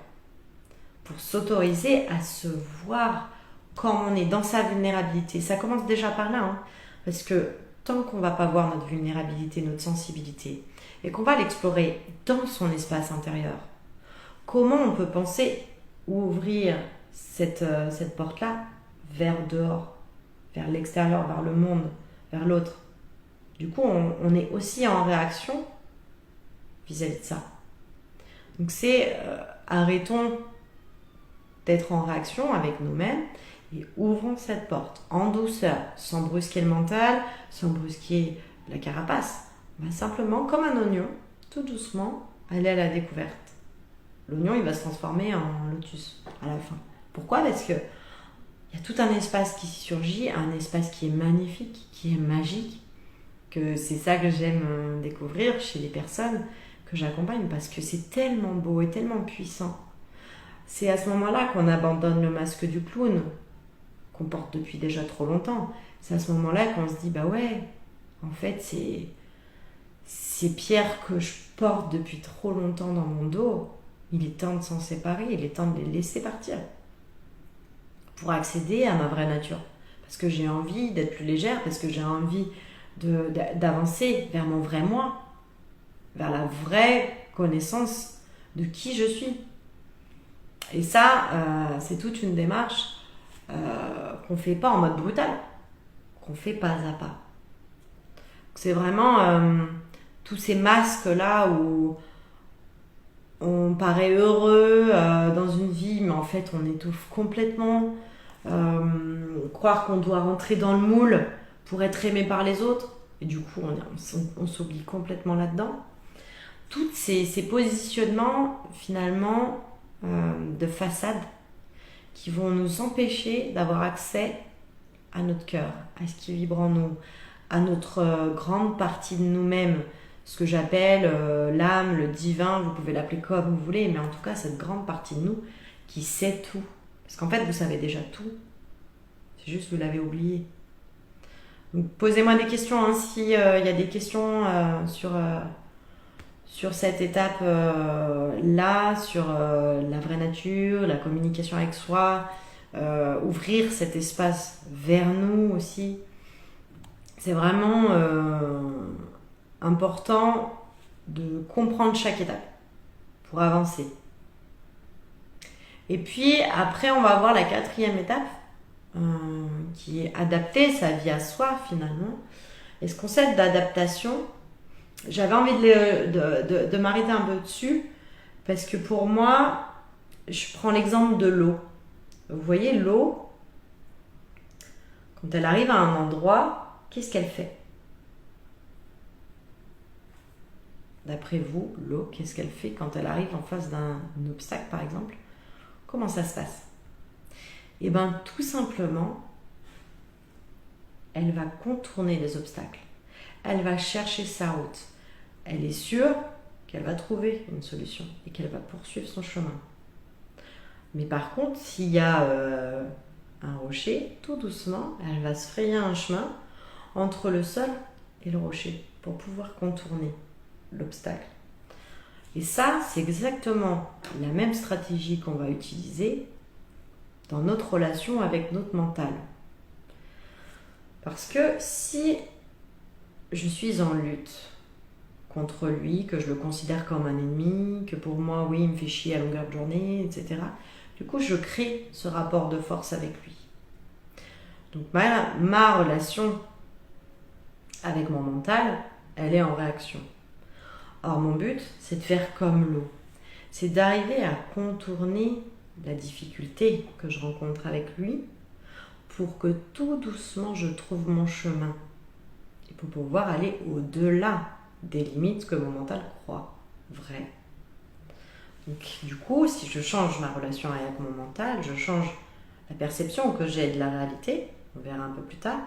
pour s'autoriser à se voir quand on est dans sa vulnérabilité. Ça commence déjà par là, hein, parce que tant qu'on ne va pas voir notre vulnérabilité, notre sensibilité, et qu'on va l'explorer dans son espace intérieur, comment on peut penser ouvrir cette porte-là vers dehors, vers l'extérieur, vers le monde, vers l'autre. Du coup, on est aussi en réaction vis-à-vis de ça. Donc c'est arrêtons d'être en réaction avec nous-mêmes et ouvrons cette porte en douceur, sans brusquer le mental, sans brusquer la carapace. On va simplement, comme un oignon, tout doucement, aller à la découverte. L'oignon, il va se transformer en lotus à la fin. Pourquoi? Parce que il y a tout un espace qui surgit, un espace qui est magnifique, qui est magique, que c'est ça que j'aime découvrir chez les personnes que j'accompagne, parce que c'est tellement beau et tellement puissant. C'est à ce moment-là qu'on abandonne le masque du clown, qu'on porte depuis déjà trop longtemps. C'est à ce moment-là qu'on se dit, bah ouais, en fait, ces pierres que je porte depuis trop longtemps dans mon dos, il est temps de s'en séparer, il est temps de les laisser partir pour accéder à ma vraie nature. Parce que j'ai envie d'être plus légère, parce que j'ai envie d'avancer vers mon vrai moi, vers la vraie connaissance de qui je suis. Et ça, c'est toute une démarche qu'on ne fait pas en mode brutal, qu'on fait pas à pas. C'est vraiment tous ces masques-là où on paraît heureux dans une vie, mais en fait on étouffe complètement. Croire qu'on doit rentrer dans le moule pour être aimé par les autres, et du coup on s'oublie complètement là-dedans. Tous ces positionnements finalement de façade qui vont nous empêcher d'avoir accès à notre cœur, à ce qui vibre en nous, à notre grande partie de nous-mêmes, ce que j'appelle l'âme, le divin, vous pouvez l'appeler comme vous voulez, mais en tout cas cette grande partie de nous qui sait tout. Parce qu'en fait vous savez déjà tout, c'est juste que vous l'avez oublié. Donc posez-moi des questions, hein, s'il y a des questions sur cette étape-là, sur la vraie nature, la communication avec soi, ouvrir cet espace vers nous aussi. C'est vraiment important de comprendre chaque étape pour avancer. Et puis après, on va voir la quatrième étape qui est adapter sa vie à soi finalement. Et ce concept d'adaptation, j'avais envie de m'arrêter un peu dessus parce que pour moi, je prends l'exemple de l'eau. Vous voyez, l'eau, quand elle arrive à un endroit, qu'est-ce qu'elle fait? d'après vous, l'eau, qu'est-ce qu'elle fait quand elle arrive en face d'un obstacle, par exemple? Comment ça se passe? Eh bien, tout simplement, elle va contourner les obstacles. Elle va chercher sa route. Elle est sûre qu'elle va trouver une solution et qu'elle va poursuivre son chemin. Mais par contre, s'il y a un rocher, tout doucement, elle va se frayer un chemin entre le sol et le rocher pour pouvoir contourner l'obstacle. Et ça, c'est exactement la même stratégie qu'on va utiliser dans notre relation avec notre mental. Parce que si je suis en lutte contre lui, que je le considère comme un ennemi, que pour moi, oui, il me fait chier à longueur de journée, etc. Du coup, je crée ce rapport de force avec lui. Donc ma relation avec mon mental, elle est en réaction. Or, mon but, c'est de faire comme l'eau. C'est d'arriver à contourner la difficulté que je rencontre avec lui pour que tout doucement, je trouve mon chemin. Et pour pouvoir aller au-delà des limites que mon mental croit vraies. Donc, du coup, si je change ma relation avec mon mental, je change la perception que j'ai de la réalité, on verra un peu plus tard,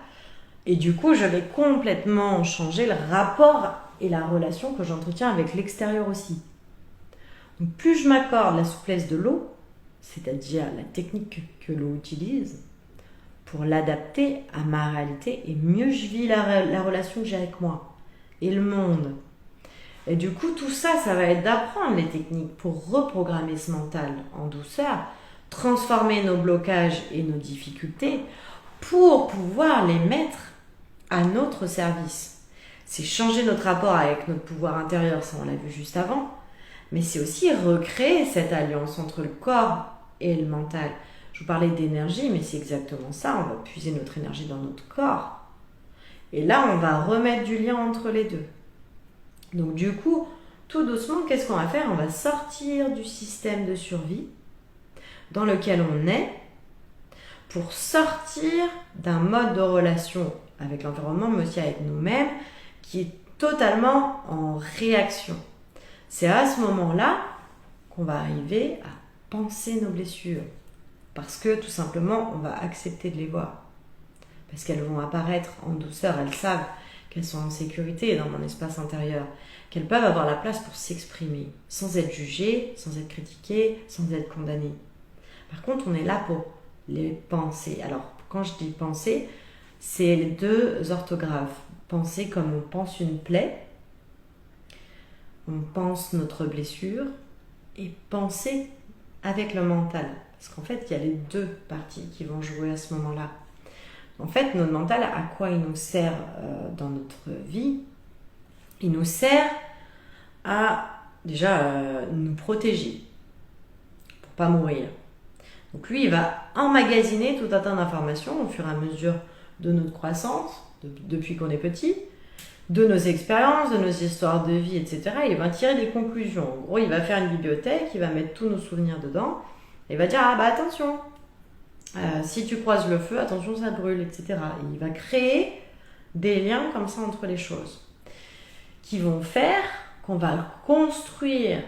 et du coup, je vais complètement changer le rapport et la relation que j'entretiens avec l'extérieur aussi. Donc, plus je m'accorde la souplesse de l'eau, c'est-à-dire la technique que l'eau utilise, pour l'adapter à ma réalité, et mieux je vis la relation que j'ai avec moi et le monde. Et du coup, tout ça, ça va être d'apprendre les techniques pour reprogrammer ce mental en douceur, transformer nos blocages et nos difficultés pour pouvoir les mettre à notre service. C'est changer notre rapport avec notre pouvoir intérieur, ça on l'a vu juste avant, mais c'est aussi recréer cette alliance entre le corps et le mental. Je vous parlais d'énergie, mais c'est exactement ça, on va puiser notre énergie dans notre corps. Et là, on va remettre du lien entre les deux. Donc du coup, tout doucement, qu'est-ce qu'on va faire? On va sortir du système de survie dans lequel on est pour sortir d'un mode de relation avec l'environnement, mais aussi avec nous-mêmes, qui est totalement en réaction. C'est à ce moment-là qu'on va arriver à penser nos blessures. Parce que tout simplement, on va accepter de les voir. Parce qu'elles vont apparaître en douceur, elles savent qu'elles sont en sécurité dans mon espace intérieur, qu'elles peuvent avoir la place pour s'exprimer, sans être jugées, sans être critiquées, sans être condamnées. Par contre, on est là pour les penser. Alors, quand je dis penser, c'est les deux orthographes. Penser comme on pense une plaie, on pense notre blessure, et penser avec le mental. Parce qu'en fait, il y a les deux parties qui vont jouer à ce moment-là. En fait, notre mental, à quoi il nous sert dans notre vie? Il nous sert à déjà nous protéger pour pas mourir. Donc lui, il va emmagasiner tout un tas d'informations au fur et à mesure de notre croissance, depuis qu'on est petit, de nos expériences, de nos histoires de vie, etc. Il va tirer des conclusions. En gros, il va faire une bibliothèque, il va mettre tous nos souvenirs dedans, et il va dire, ah bah attention, si tu croises le feu, attention ça brûle, etc. Et il va créer des liens comme ça entre les choses, qui vont faire qu'on va construire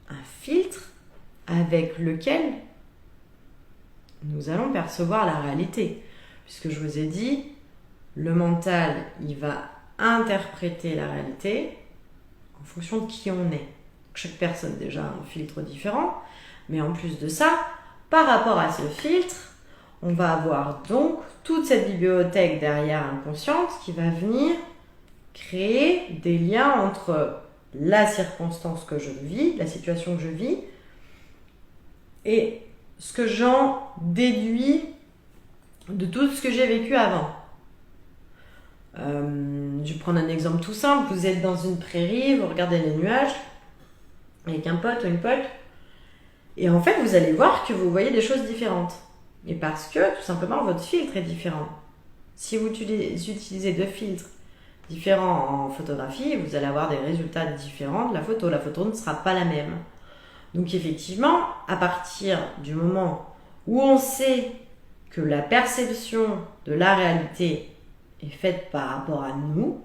un filtre avec lequel nous allons percevoir la réalité. Puisque je vous ai dit, le mental, il va interpréter la réalité en fonction de qui on est. Chaque personne déjà a un filtre différent, mais en plus de ça, par rapport à ce filtre, on va avoir donc toute cette bibliothèque derrière inconsciente qui va venir créer des liens entre la circonstance que je vis, la situation que je vis, et ce que j'en déduis de tout ce que j'ai vécu avant. Je vais prendre un exemple tout simple. Vous êtes dans une prairie, vous regardez les nuages avec un pote ou une pote, et en fait vous allez voir que vous voyez des choses différentes. Et parce que tout simplement votre filtre est différent. Si vous utilisez deux filtres différents en photographie, vous allez avoir des résultats différents de la photo. La photo ne sera pas la même. Donc effectivement, à partir du moment où on sait que la perception de la réalité est faite par rapport à nous,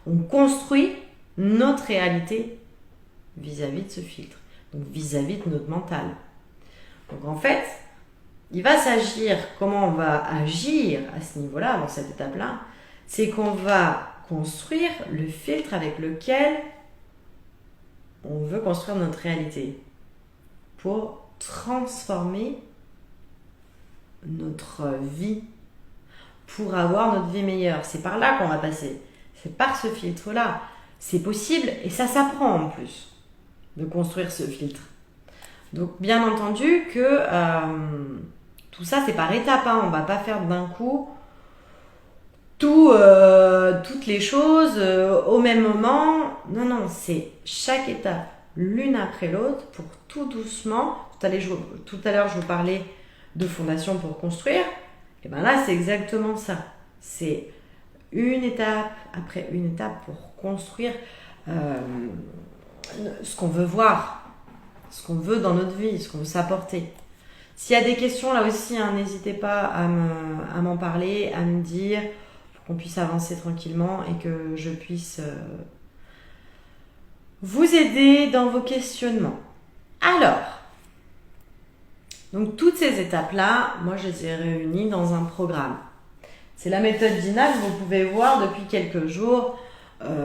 On construit notre réalité vis-à-vis de ce filtre, donc vis-à-vis de notre mental. Donc en fait, il va s'agir, comment on va agir à ce niveau-là, dans cette étape-là, c'est qu'on va construire le filtre avec lequel on veut construire notre réalité pour transformer notre vie, pour avoir notre vie meilleure. C'est par là qu'on va passer. C'est par ce filtre-là. C'est possible et ça s'apprend en plus de construire ce filtre. Donc bien entendu que tout ça c'est par étapes. On ne va pas faire d'un coup toutes les choses au même moment. Non, c'est chaque étape l'une après l'autre pour tout doucement. Tout à l'heure, je vous parlais de fondation pour construire. Et bien là, c'est exactement ça. C'est une étape après une étape pour construire ce qu'on veut voir, ce qu'on veut dans notre vie, ce qu'on veut s'apporter. S'il y a des questions là aussi, n'hésitez pas à m'en parler, à me dire, pour qu'on puisse avancer tranquillement et que je puisse vous aider dans vos questionnements. Alors, donc toutes ces étapes-là, moi je les ai réunies dans un programme. C'est la méthode Dina que vous pouvez voir depuis quelques jours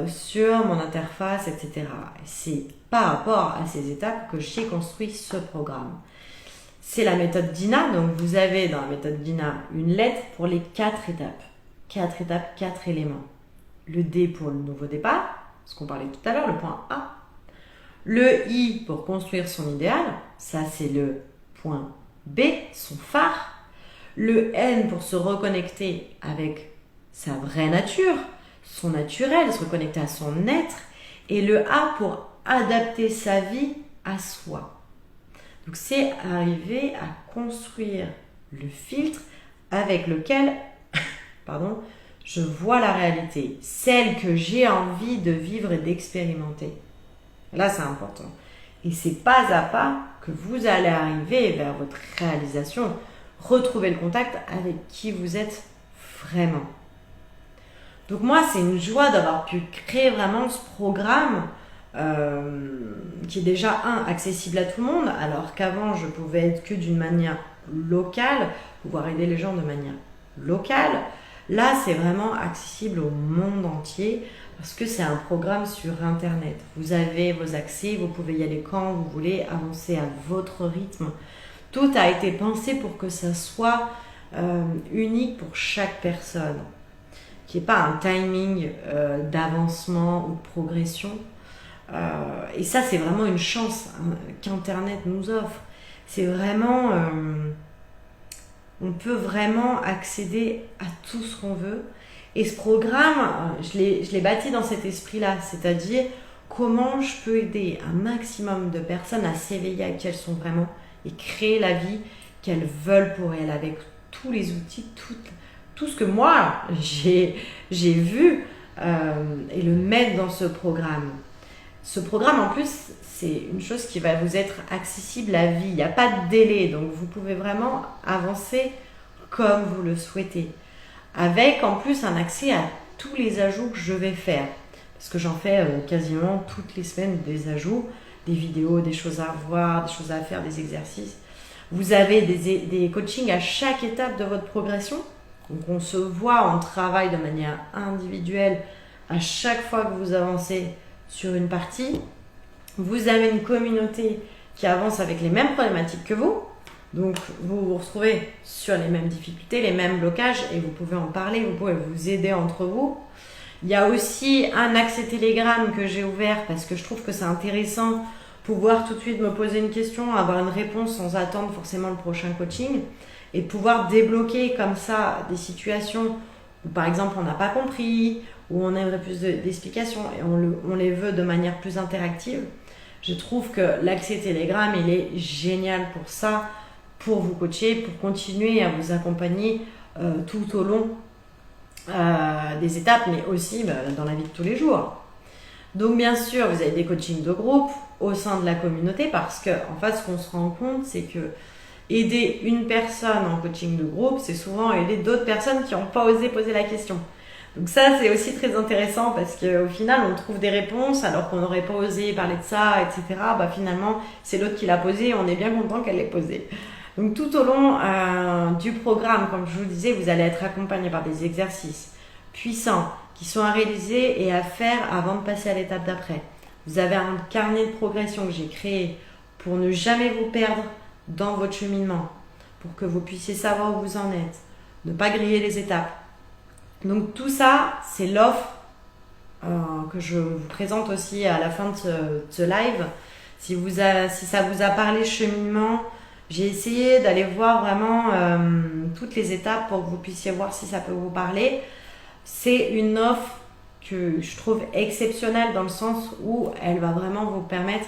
sur mon interface, etc. Et c'est par rapport à ces étapes que j'ai construit ce programme. C'est la méthode Dina, donc vous avez dans la méthode Dina une lettre pour les 4 étapes. 4 étapes, 4 éléments. Le D pour le nouveau départ, ce qu'on parlait tout à l'heure, le point A. Le I pour construire son idéal, ça c'est le point B, son phare. Le N pour se reconnecter avec sa vraie nature, son naturel, se reconnecter à son être. Et le A pour adapter sa vie à soi. Donc c'est arriver à construire le filtre avec lequel je vois la réalité, celle que j'ai envie de vivre et d'expérimenter. Là, c'est important. Et c'est pas à pas que vous allez arriver vers votre réalisation, retrouver le contact avec qui vous êtes vraiment. Donc moi, c'est une joie d'avoir pu créer vraiment ce programme qui est déjà accessible à tout le monde, alors qu'avant, je pouvais être que d'une manière locale, pouvoir aider les gens de manière locale. Là, c'est vraiment accessible au monde entier parce que c'est un programme sur Internet. Vous avez vos accès, vous pouvez y aller quand vous voulez, avancer à votre rythme. Tout a été pensé pour que ça soit unique pour chaque personne, qu'il n'y ait pas un timing d'avancement ou de progression. Et ça, c'est vraiment une chance qu'Internet nous offre. C'est vraiment... on peut vraiment accéder à tout ce qu'on veut. Et ce programme, je l'ai bâti dans cet esprit-là, c'est-à-dire comment je peux aider un maximum de personnes à s'éveiller à qui elles sont vraiment et créer la vie qu'elles veulent pour elles, avec tous les outils, tout ce que moi j'ai vu et le mettre dans ce programme. Ce programme, en plus, c'est une chose qui va vous être accessible à vie. Il n'y a pas de délai, donc vous pouvez vraiment avancer comme vous le souhaitez. Avec en plus un accès à tous les ajouts que je vais faire. Parce que j'en fais quasiment toutes les semaines des ajouts, des vidéos, des choses à voir, des choses à faire, des exercices. Vous avez des coachings à chaque étape de votre progression. Donc on se voit, on travaille de manière individuelle à chaque fois que vous avancez sur une partie. Vous avez une communauté qui avance avec les mêmes problématiques que vous. Donc vous vous retrouvez sur les mêmes difficultés, les mêmes blocages et vous pouvez en parler, vous pouvez vous aider entre vous. Il y a aussi un accès Telegram que j'ai ouvert parce que je trouve que c'est intéressant pouvoir tout de suite me poser une question, avoir une réponse sans attendre forcément le prochain coaching et pouvoir débloquer comme ça des situations où par exemple on n'a pas compris, où on aimerait plus d'explications et on les veut de manière plus interactive. Je trouve que l'accès Telegram, il est génial pour ça, pour vous coacher, pour continuer à vous accompagner tout au long des étapes, mais aussi dans la vie de tous les jours. Donc bien sûr, vous avez des coachings de groupe au sein de la communauté parce que en fait, ce qu'on se rend compte, c'est que aider une personne en coaching de groupe, c'est souvent aider d'autres personnes qui n'ont pas osé poser la question. Donc ça, c'est aussi très intéressant parce qu'au final, on trouve des réponses alors qu'on n'aurait pas osé parler de ça, etc. Bah, finalement, c'est l'autre qui l'a posé et on est bien content qu'elle l'ait posé. Donc tout au long du programme, comme je vous disais, vous allez être accompagné par des exercices puissants qui sont à réaliser et à faire avant de passer à l'étape d'après. Vous avez un carnet de progression que j'ai créé pour ne jamais vous perdre dans votre cheminement, pour que vous puissiez savoir où vous en êtes, ne pas griller les étapes. Donc tout ça, c'est l'offre que je vous présente aussi à la fin de ce live. Si ça vous a parlé cheminement, j'ai essayé d'aller voir vraiment toutes les étapes pour que vous puissiez voir si ça peut vous parler. C'est une offre que je trouve exceptionnelle dans le sens où elle va vraiment vous permettre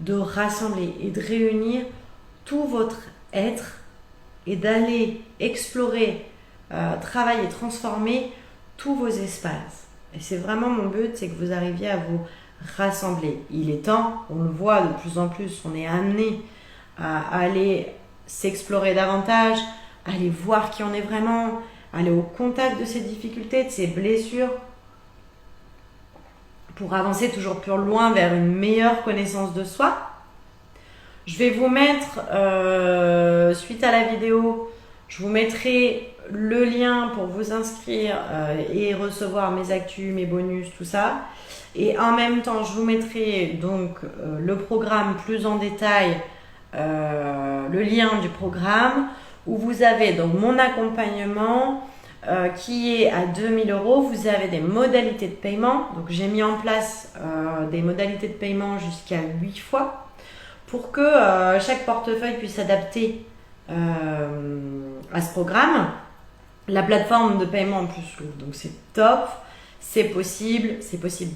de rassembler et de réunir tout votre être et d'aller explorer, travailler, transformer tous vos espaces. Et c'est vraiment mon but, c'est que vous arriviez à vous rassembler. Il est temps, on le voit de plus en plus, on est amené à aller s'explorer davantage, aller voir qui on est vraiment, aller au contact de ses difficultés, de ses blessures, pour avancer toujours plus loin vers une meilleure connaissance de soi. Je vais vous mettre, suite à la vidéo, je vous mettrai le lien pour vous inscrire et recevoir mes actus, mes bonus, tout ça. Et en même temps, je vous mettrai donc le programme plus en détail, le lien du programme, où vous avez donc mon accompagnement, qui est à 2 000 €. Vous avez des modalités de paiement. Donc j'ai mis en place des modalités de paiement jusqu'à 8 fois pour que chaque portefeuille puisse s'adapter à ce programme. La plateforme de paiement en plus s'ouvre, donc c'est top, c'est possible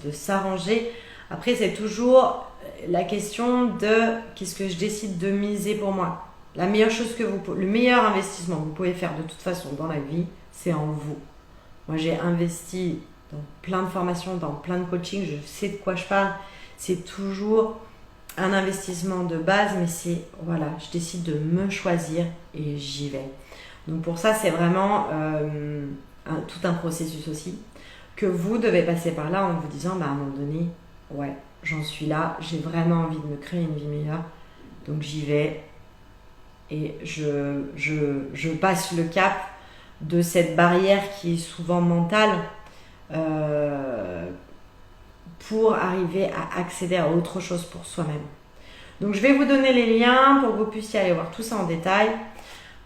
de s'arranger. Après, c'est toujours la question de qu'est-ce que je décide de miser pour moi. La meilleure chose le meilleur investissement que vous pouvez faire de toute façon dans la vie, c'est en vous. Moi, j'ai investi dans plein de formations, dans plein de coachings, je sais de quoi je parle. C'est toujours un investissement de base, mais c'est, voilà, je décide de me choisir et j'y vais. Donc pour ça, c'est vraiment tout un processus aussi, que vous devez passer par là en vous disant, bah, à un moment donné, ouais, j'en suis là, j'ai vraiment envie de me créer une vie meilleure, donc j'y vais et je passe le cap de cette barrière qui est souvent mentale pour arriver à accéder à autre chose pour soi-même. Donc je vais vous donner les liens pour que vous puissiez aller voir tout ça en détail.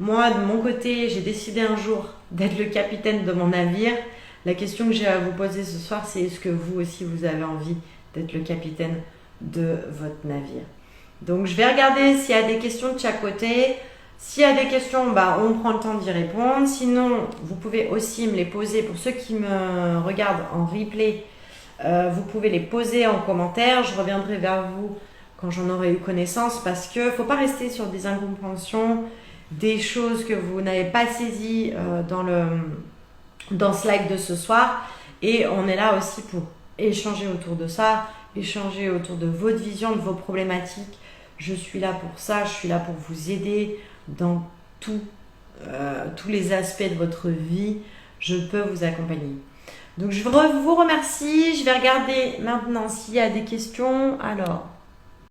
Moi, de mon côté, j'ai décidé un jour d'être le capitaine de mon navire. La question que j'ai à vous poser ce soir, c'est est-ce que vous aussi, vous avez envie d'être le capitaine de votre navire? Donc, je vais regarder s'il y a des questions de chaque côté. S'il y a des questions, bah, on prend le temps d'y répondre. Sinon, vous pouvez aussi me les poser. Pour ceux qui me regardent en replay, vous pouvez les poser en commentaire. Je reviendrai vers vous quand j'en aurai eu connaissance parce qu'il ne faut pas rester sur des incompréhensions, des choses que vous n'avez pas saisies dans ce live de ce soir. Et on est là aussi pour échanger autour de ça, échanger autour de votre vision, de vos problématiques. Je suis là pour ça, je suis là pour vous aider dans tous les aspects de votre vie. Je peux vous accompagner. Donc je vous remercie. Je vais regarder maintenant s'il y a des questions. Alors,